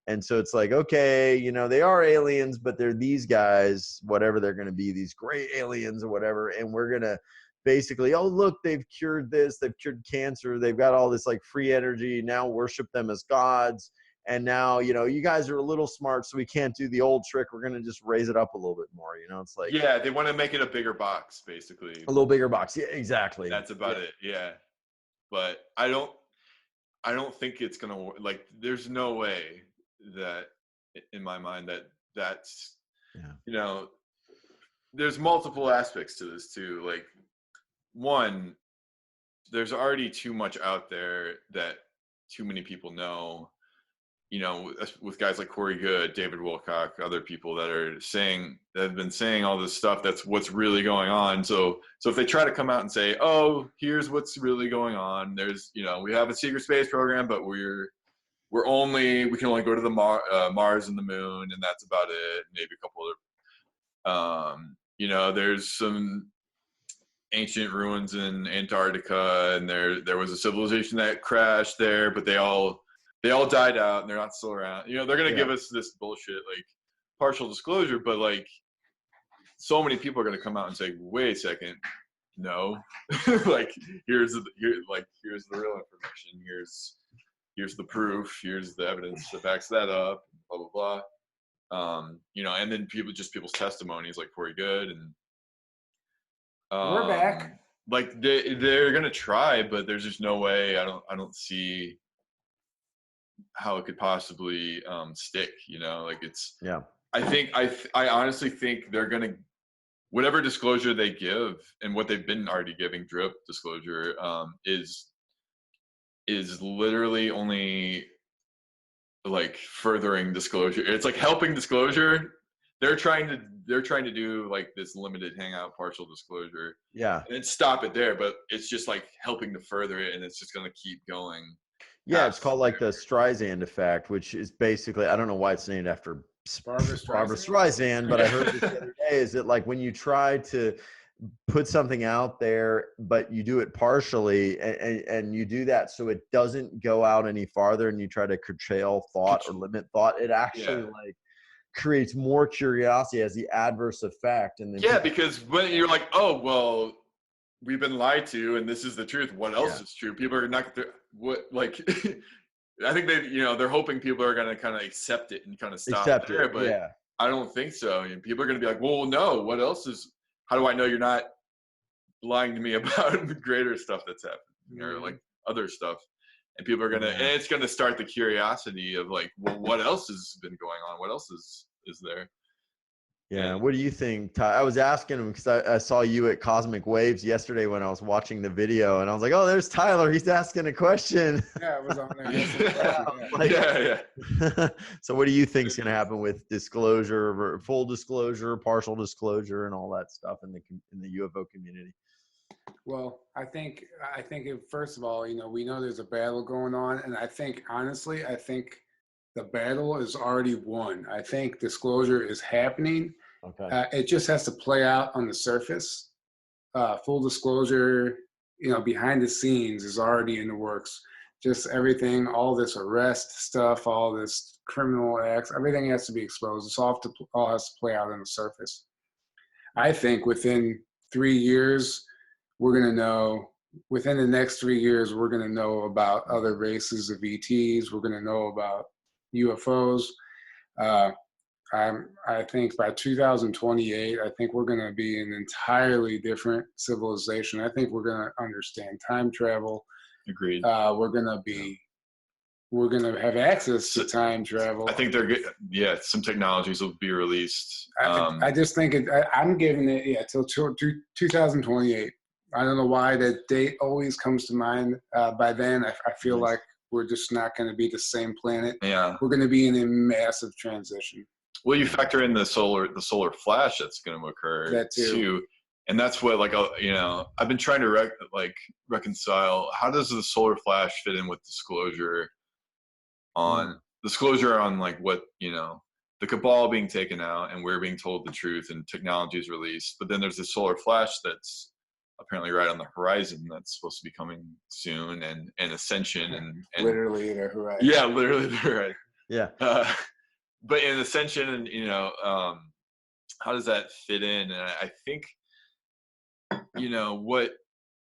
And so it's like, okay, they are aliens, but they're these guys, whatever they're going to be, these great aliens or whatever. And we're going to basically, oh, look, they've cured this, they've cured cancer, they've got all this like free energy, now worship them as gods. And now, you guys are a little smart, so we can't do the old trick. We're going to just raise it up a little bit more. It's like, yeah, they want to make it a bigger box, basically. A little bigger box. Yeah, exactly. That's about it. Yeah. But I don't think it's going to, like, there's no way that, in my mind, that's, there's multiple aspects to this too. Like, one, there's already too much out there that too many people know, with guys like Corey Goode, David Wilcock, other people that have been saying all this stuff, that's what's really going on. So if they try to come out and say, oh, here's what's really going on, there's, we have a secret space program, but we can only go to the Mars and the moon, and that's about it. Maybe a couple other, there's some ancient ruins in Antarctica, and there was a civilization that crashed there, but they all died out and they're not still around. They're going to give us this bullshit, like, partial disclosure, but like, so many people are going to come out and say, wait a second, no, like, here's the real information. Here's the proof. Here's the evidence that backs that up, blah, blah, blah. And then people's testimonies, like Corey Goode, and we're back. Like, they're going to try, but there's just no way. I don't see how it could possibly stick, like, it's, I honestly think they're gonna, whatever disclosure they give, and what they've been already giving, drip disclosure, is literally only like furthering disclosure. It's like helping disclosure. They're trying to do like this limited hangout partial disclosure, and stop it there, but it's just like helping to further it, and it's just gonna keep going. Yeah, it's called like the Streisand effect, which is basically, I don't know why it's named after Barbra Streisand, but I heard this the other day, is that like when you try to put something out there, but you do it partially, and you do that so it doesn't go out any farther, and you try to curtail thought or limit thought, it actually like creates more curiosity as the adverse effect. And then because when you're like, oh, well, we've been lied to, and this is the truth. What else is true? People are not, like, I think they're hoping people are going to kind of accept it and kind of stop there, but I don't think so. I mean, people are going to be like, well, no, what else is, how do I know you're not lying to me about the greater stuff that's happened? or like other stuff. And people are gonna, and it's gonna start the curiosity of like, well, what else has been going on? What else is there? Yeah. What do you think, Ty? I was asking him because I saw you at Cosmic Waves yesterday when I was watching the video, and I was like, oh, there's Tyler. He's asking a question. Yeah, it was on there. Yeah. So what do you think is going to happen with disclosure, full disclosure, partial disclosure, and all that stuff in the UFO community? Well, I think first of all, we know there's a battle going on, and I think honestly, the battle is already won. I think disclosure is happening. Okay. It just has to play out on the surface. Full disclosure, behind the scenes is already in the works. Just everything, all this arrest stuff, all this criminal acts, everything has to be exposed. It's all has to play out on the surface. I think within 3 years, we're going to know, within the next 3 years, we're going to know about other races of ETs. We're going to know about UFOs. I think by 2028, I think we're going to be an entirely different civilization. I think we're going to understand time travel. Agreed. We're going to have access to time travel. I think they're good. Yeah, some technologies will be released. I just think I'm giving it till 2028. I don't know why that date always comes to mind. By then, I feel like we're just not going to be the same planet. Yeah, we're going to be in a massive transition. Well, you factor in the solar flash that's going to occur too, and that's what I've been trying to reconcile. How does the solar flash fit in with disclosure on like what the cabal being taken out and we're being told the truth and technology is released, but then there's the solar flash that's apparently right on the horizon that's supposed to be coming soon, and Ascension and literally the horizon. Yeah, literally the horizon. Yeah. But in Ascension, and how does that fit in? And I think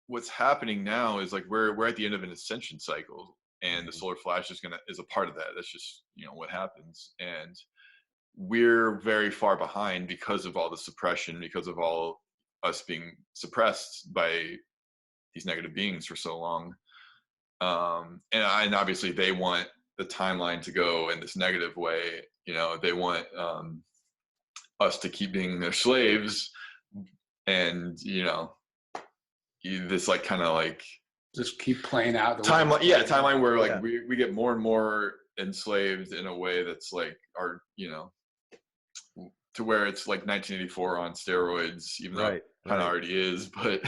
what's happening now is like we're at the end of an Ascension cycle, and the solar flash is a part of that. That's just what happens, and we're very far behind because of all the suppression, because of all us being suppressed by these negative beings for so long. And obviously they want the timeline to go in this negative way. They want us to keep being their slaves, and this like kind of like just keep playing out the timeline. Yeah, timeline where like we get more and more enslaved in a way that's like our to where it's like 1984 on steroids, even though it kind of already is, but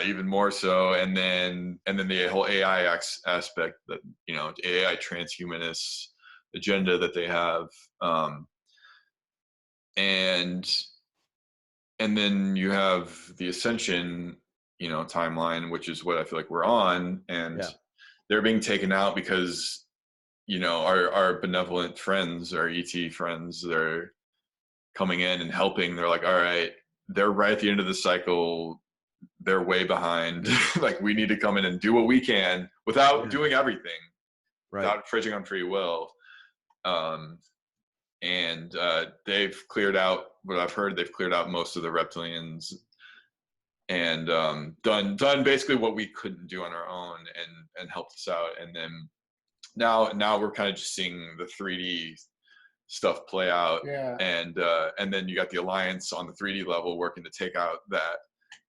even more so. And then the whole AI aspect, that AI transhumanist agenda that they have, and then you have the Ascension timeline, which is what I feel like we're on, and they're being taken out because our benevolent friends, our ET friends, they're coming in and helping. They're like, all right, they're right at the end of the cycle, they're way behind. Like, we need to come in and do what we can without doing everything, without infringing on free will. And they've cleared out, what I've heard, they've cleared out most of the reptilians and done basically what we couldn't do on our own, and helped us out. And then now we're kind of just seeing the 3D stuff play out, and then you got the Alliance on the 3D level working to take out that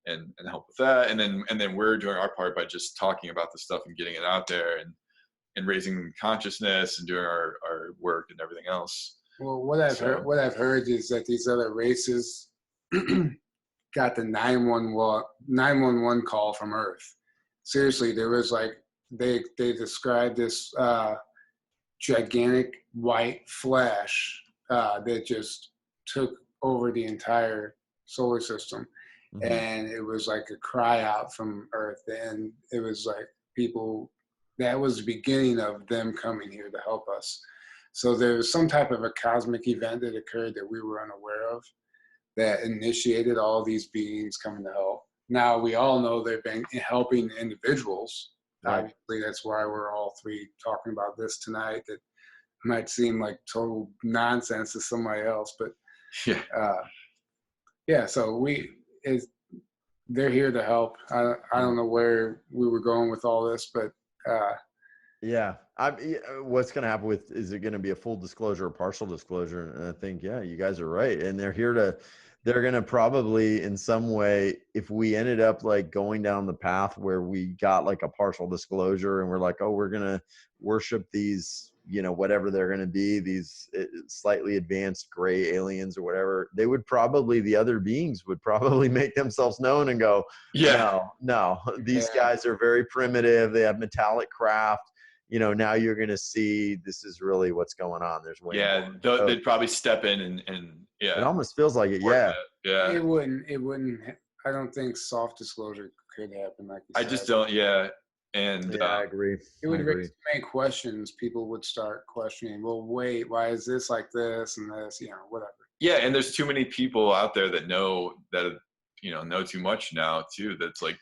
and help with that, and then we're doing our part by just talking about the stuff and getting it out there, and raising consciousness and doing our work and everything else. Well, what I've heard is that these other races got the 911 call from Earth. Seriously, there was like they described this gigantic white flash that just took over the entire solar system. Mm-hmm. And it was like a cry out from Earth, and it was like that was the beginning of them coming here to help us. So there was some type of a cosmic event that occurred that we were unaware of that initiated all these beings coming to help. Now we all know they've been helping individuals. Obviously, that's why we're all three talking about this tonight. That might seem like total nonsense to somebody else, but so they're here to help. I don't know where we were going with all this, but yeah, what's going to happen is it going to be a full disclosure or partial disclosure? And I think, yeah, you guys are right. And they're going to probably in some way, if we ended up like going down the path where we got like a partial disclosure and we're like, oh, we're going to worship these, whatever they're going to be, these slightly advanced gray aliens or whatever, the other beings would probably make themselves known and go, no, these guys are very primitive. They have metallic craft. Now you're going to see this is really what's going on. There's way more. They'd probably step in and it almost feels like it. Yeah. It wouldn't. I don't think soft disclosure could happen. Like you said. I just don't. Yeah. And I agree. It would raise too many questions. People would start questioning. Well, wait, why is this like this and this? Whatever. Yeah, and there's too many people out there that know too much now too. That's like.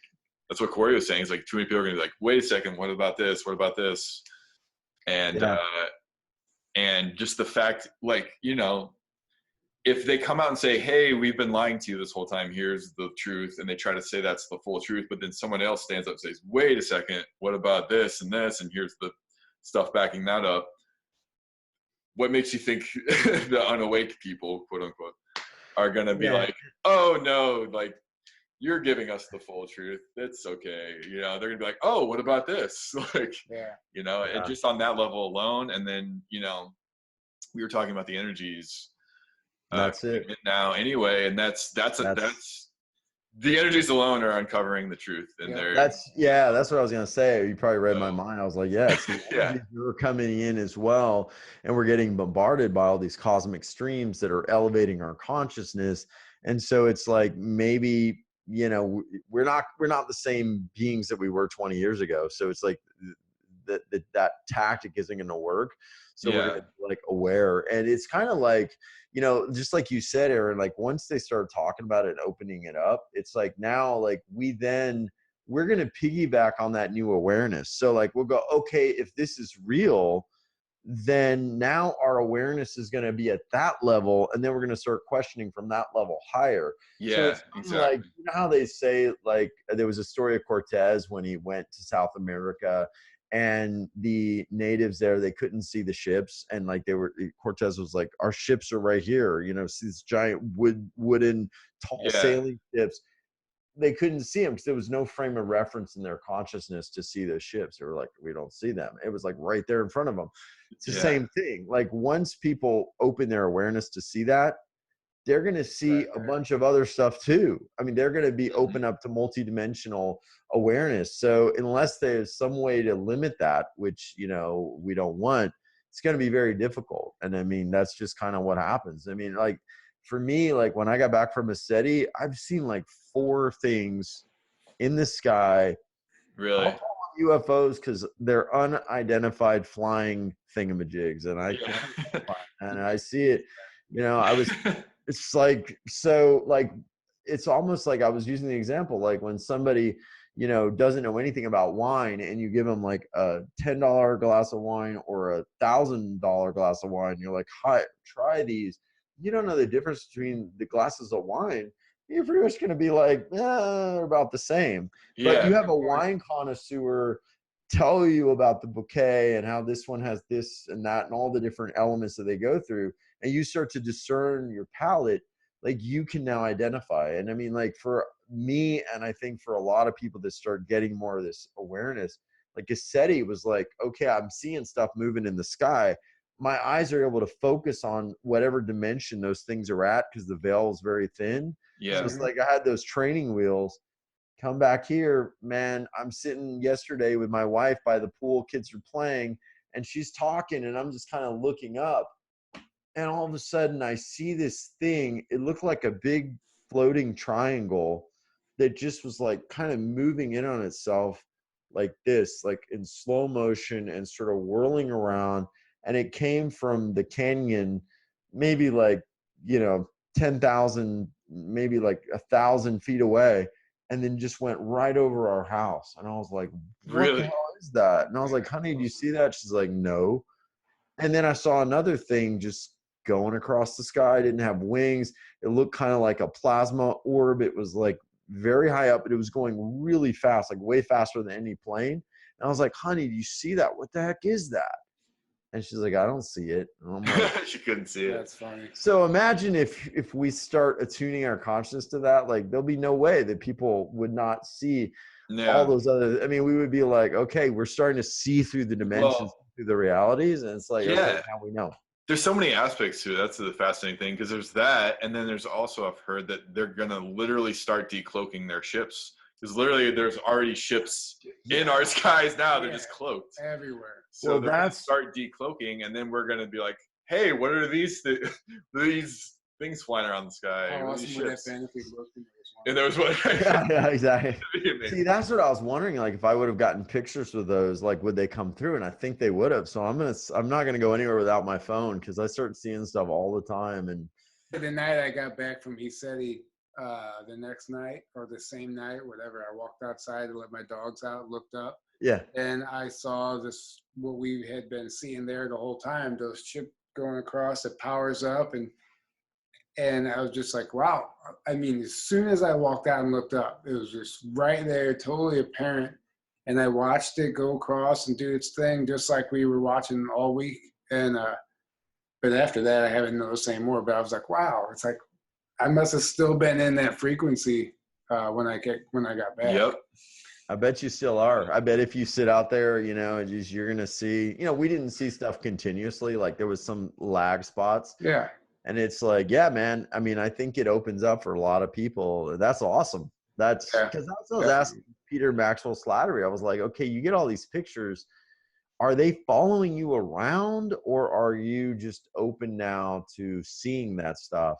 That's what Corey was saying. It's like too many people are going to be like, wait a second, what about this? What about this? And and just the fact, like, if they come out and say, hey, we've been lying to you this whole time, here's the truth, and they try to say that's the full truth, but then someone else stands up and says, wait a second, what about this and this? And here's the stuff backing that up. What makes you think the unawake people, quote unquote, are going to be like, oh no, like, you're giving us the full truth. It's okay. They're going to be like, oh, what about this? Like, and just on that level alone. And then, we were talking about the energies. That's it now anyway. And that's the energies alone are uncovering the truth. And that's what I was going to say. You probably read my mind. I was like, yes, we're coming in as well. And we're getting bombarded by all these cosmic streams that are elevating our consciousness. And so it's like, maybe, we're not the same beings that we were 20 years ago. So it's like that tactic isn't going to work. So we're going to be like aware. And it's kind of like, just like you said, Aaron, like once they start talking about it and opening it up, it's like now, like we're going to piggyback on that new awareness. So like, we'll go, okay, if this is real, then now our awareness is going to be at that level, and then we're going to start questioning from that level higher. So it's exactly. Like, how they say, like, there was a story of Cortez when he went to South America, and the natives there, they couldn't see the ships, and like Cortez was like, our ships are right here, see these giant wooden tall sailing ships. They couldn't see them because there was no frame of reference in their consciousness to see those ships. They were like, we don't see them. It was like right there in front of them. It's the same thing. Like once people open their awareness to see that, they're going to see a bunch of other stuff too. I mean, they're going to be open up to multidimensional awareness. So unless there's some way to limit that, which, we don't want, it's going to be very difficult. And I mean, that's just kind of what happens. I mean, like for me, like when I got back from Ascendi, I've seen like 4 things in the sky. Really? I'll call them UFOs because they're unidentified flying thingamajigs, and and I see it. It's like, so like, it's almost like I was using the example, like when somebody, doesn't know anything about wine, and you give them like a $10 glass of wine or a $1,000 glass of wine, you're like, hi, try these. You don't know the difference between the glasses of wine. You're pretty much going to be like, they're about the same. But you have a wine connoisseur tell you about the bouquet and how this one has this and that and all the different elements that they go through, and you start to discern your palate, like you can now identify. And I mean, like for me, and I think for a lot of people that start getting more of this awareness, like Ascendi was like, okay, I'm seeing stuff moving in the sky. My eyes are able to focus on whatever dimension those things are at because the veil is very thin. Yeah. So it's like I had those training wheels. Come back here, man. I'm sitting yesterday with my wife by the pool. Kids are playing, and she's talking, and I'm just kind of looking up. And all of a sudden, I see this thing. It looked like a big floating triangle that just was like kind of moving in on itself like this, like in slow motion and sort of whirling around. And it came from the canyon, maybe like, 10,000, maybe like 1,000 feet away, and then just went right over our house. And I was like, what the hell is that? And I was like, honey, do you see that? She's like, no. And then I saw another thing just going across the sky. It didn't have wings. It looked kind of like a plasma orb. It was like very high up, but it was going really fast, like way faster than any plane. And I was like, honey, do you see that? What the heck is that? And she's like, I don't see it. And I'm like, She couldn't see it. That's funny. so imagine if we start attuning our consciousness to that, like there'll be no way that people would not see all those other, I mean, we would be like, okay, we're starting to see through the dimensions, through the realities. And it's like, okay, now we know. There's so many aspects to it. That's the fascinating thing, because there's that, and then there's also, I've heard that they're gonna literally start decloaking their ships, because literally there's already ships in our skies now. They're just cloaked everywhere. So they're gonna start decloaking, and then we're gonna be like, hey, what are these these things flying around the sky? How awesome would that been if we looked into this one? And there was one. Yeah, exactly. See, that's what I was wondering. Like, if I would have gotten pictures with those, like, would they come through? And I think they would have. So I'm not gonna go anywhere without my phone, because I start seeing stuff all the time. And the night I got back from, he said the next night or the same night, whatever, I walked outside to let my dogs out, looked up. Yeah. And I saw this, what we had been seeing there the whole time, those ships going across, it powers up, and I was just like, wow. I mean, as soon as I walked out and looked up, it was just right there, totally apparent. And I watched it go across and do its thing, just like we were watching all week. And but after that, I haven't noticed anymore. But I was like, wow, it's like I must have still been in that frequency when I got back. Yep. I bet you still are. I bet if you sit out there, you know, you're going to see, you know, we didn't see stuff continuously. Like there was some lag spots. Yeah. And it's like, yeah, man. I mean, I think it opens up for a lot of people. That's awesome. That's because I was asking Peter Maxwell Slattery. I was like, okay, you get all these pictures. Are they following you around, or are you just open now to seeing that stuff?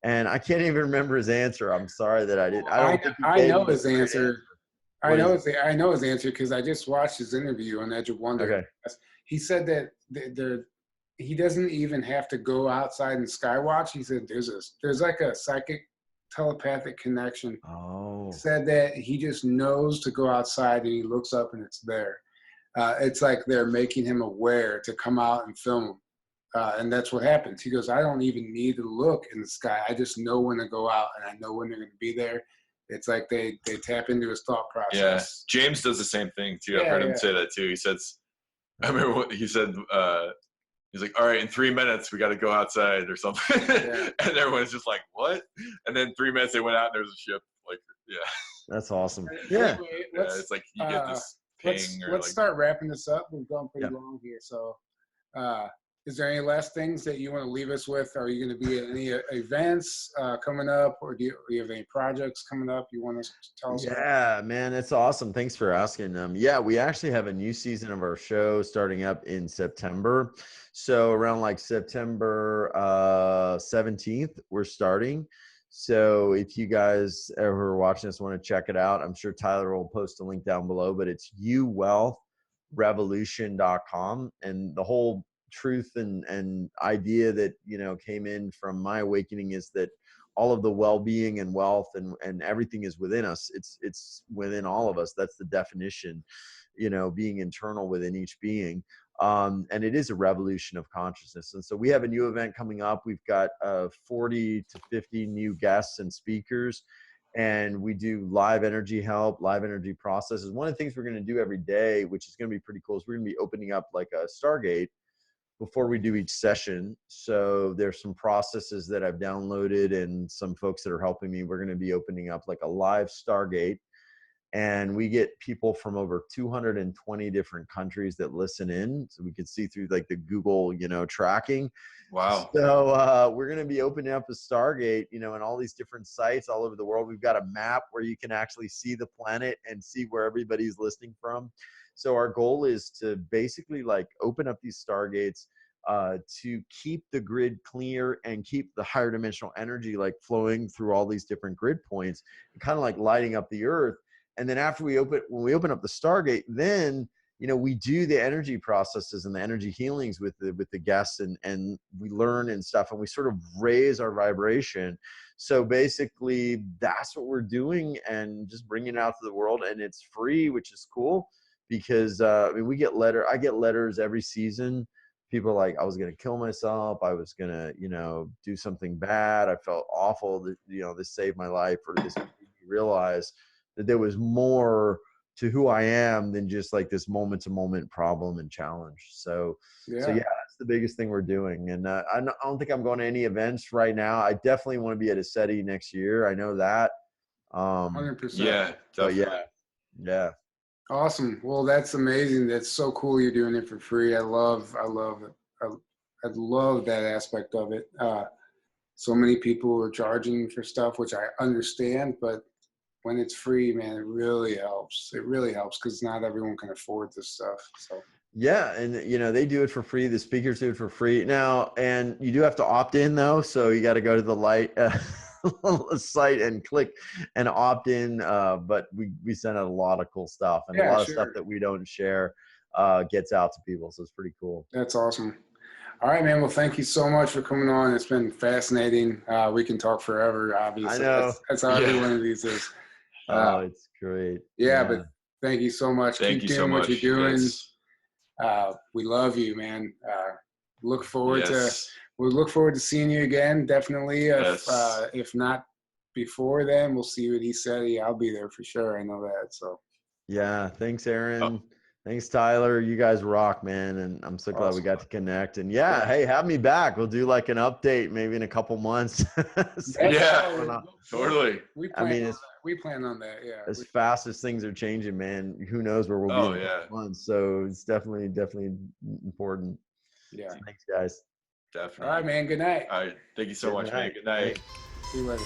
And I can't even remember his answer. I'm sorry that I didn't. I know his answer. I know his answer because I just watched his interview on Edge of Wonder. Okay. He said that he doesn't even have to go outside and skywatch. He said there's like a psychic telepathic connection. Oh. He said that he just knows to go outside and he looks up and it's there. It's like they're making him aware to come out and film. And that's what happens. He goes, I don't even need to look in the sky. I just know when to go out and I know when they're going to be there. It's like they tap into his thought process. Yeah, James does the same thing too. I've heard him say that too. He says, I remember what he said. He's like, all right, in 3 minutes, we got to go outside or something. Yeah. And everyone's just like, what? And then 3 minutes, they went out and there was a ship. Like, yeah. That's awesome. Yeah. Anyway, It's like you get this ping. Let's start wrapping this up. We've gone pretty long here. So is there any last things that you want to leave us with? Are you going to be at any events coming up, or do you have any projects coming up you want to tell us about? Yeah, man, it's awesome. Thanks for asking. Yeah, we actually have a new season of our show starting up in September. So around like September 17th, we're starting. So if you guys ever watching this want to check it out, I'm sure Tyler will post a link down below, but it's uwealthrevolution.com. And the whole truth and idea that, you know, came in from my awakening is that all of the well-being and wealth and everything is within us. It's within all of us. That's the definition, you know, being internal within each being. And it is a revolution of consciousness. And so we have a new event coming up. We've got 40 to 50 new guests and speakers, and we do live energy help, live energy processes. One of the things we're going to do every day, which is going to be pretty cool, is we're going to be opening up like a Stargate before we do each session. So there's some processes that I've downloaded and some folks that are helping me. We're going to be opening up like a live Stargate, and we get people from over 220 different countries that listen in. So we can see through like the Google, you know, tracking. Wow. So we're going to be opening up a Stargate, you know, in all these different sites all over the world. We've got a map where you can actually see the planet and see where everybody's listening from. So our goal is to basically like open up these Stargates to keep the grid clear and keep the higher dimensional energy like flowing through all these different grid points and kind of like lighting up the earth. And then after when we open up the Stargate, then, you know, we do the energy processes and the energy healings with the guests, and we learn and stuff, and we sort of raise our vibration. So basically that's what we're doing, and just bringing it out to the world, and it's free, which is cool because I mean, I get letters every season. People are like, I was going to kill myself. I was going to, you know, do something bad. I felt awful that, you know, this saved my life, or this realize that there was more to who I am than just like this moment to moment problem and challenge. So yeah, that's the biggest thing we're doing. And I don't think I'm going to any events right now. I definitely want to be at a SETI next year. I know that. 100%. Yeah, definitely. Yeah. Awesome. Well, that's amazing. That's so cool. You're doing it for free. I love that aspect of it. So many people are charging for stuff, which I understand, but when it's free, man, it really helps. It really helps because not everyone can afford this stuff. So yeah, and you know, they do it for free. The speakers do it for free now, and you do have to opt in though. So you got to go to the site and click and opt in. But we send out a lot of cool stuff, and a lot of stuff that we don't share gets out to people. So it's pretty cool. That's awesome. All right, man. Well, thank you so much for coming on. It's been fascinating. We can talk forever, obviously. I know. That's how every one of these is. Oh, it's great. Yeah, but thank you so much. Thank you Keep so doing much. what you're doing. Yes. We love you, man. Look forward to seeing you again. Definitely. If not before then, we'll see you at E-SETI. I'll be there for sure. I know that. So. Yeah. Thanks, Aaron. Thanks, Tyler. You guys rock, man. And I'm so glad we got to connect. And hey, have me back. We'll do like an update maybe in a couple months. Totally. We plan on that. Yeah. As fast as things are changing, man, who knows where we'll be in a couple months. So it's definitely important. Yeah. So thanks, guys. Definitely. All right, man. Good night. All right. Thank you so much, man. Good night. See you later.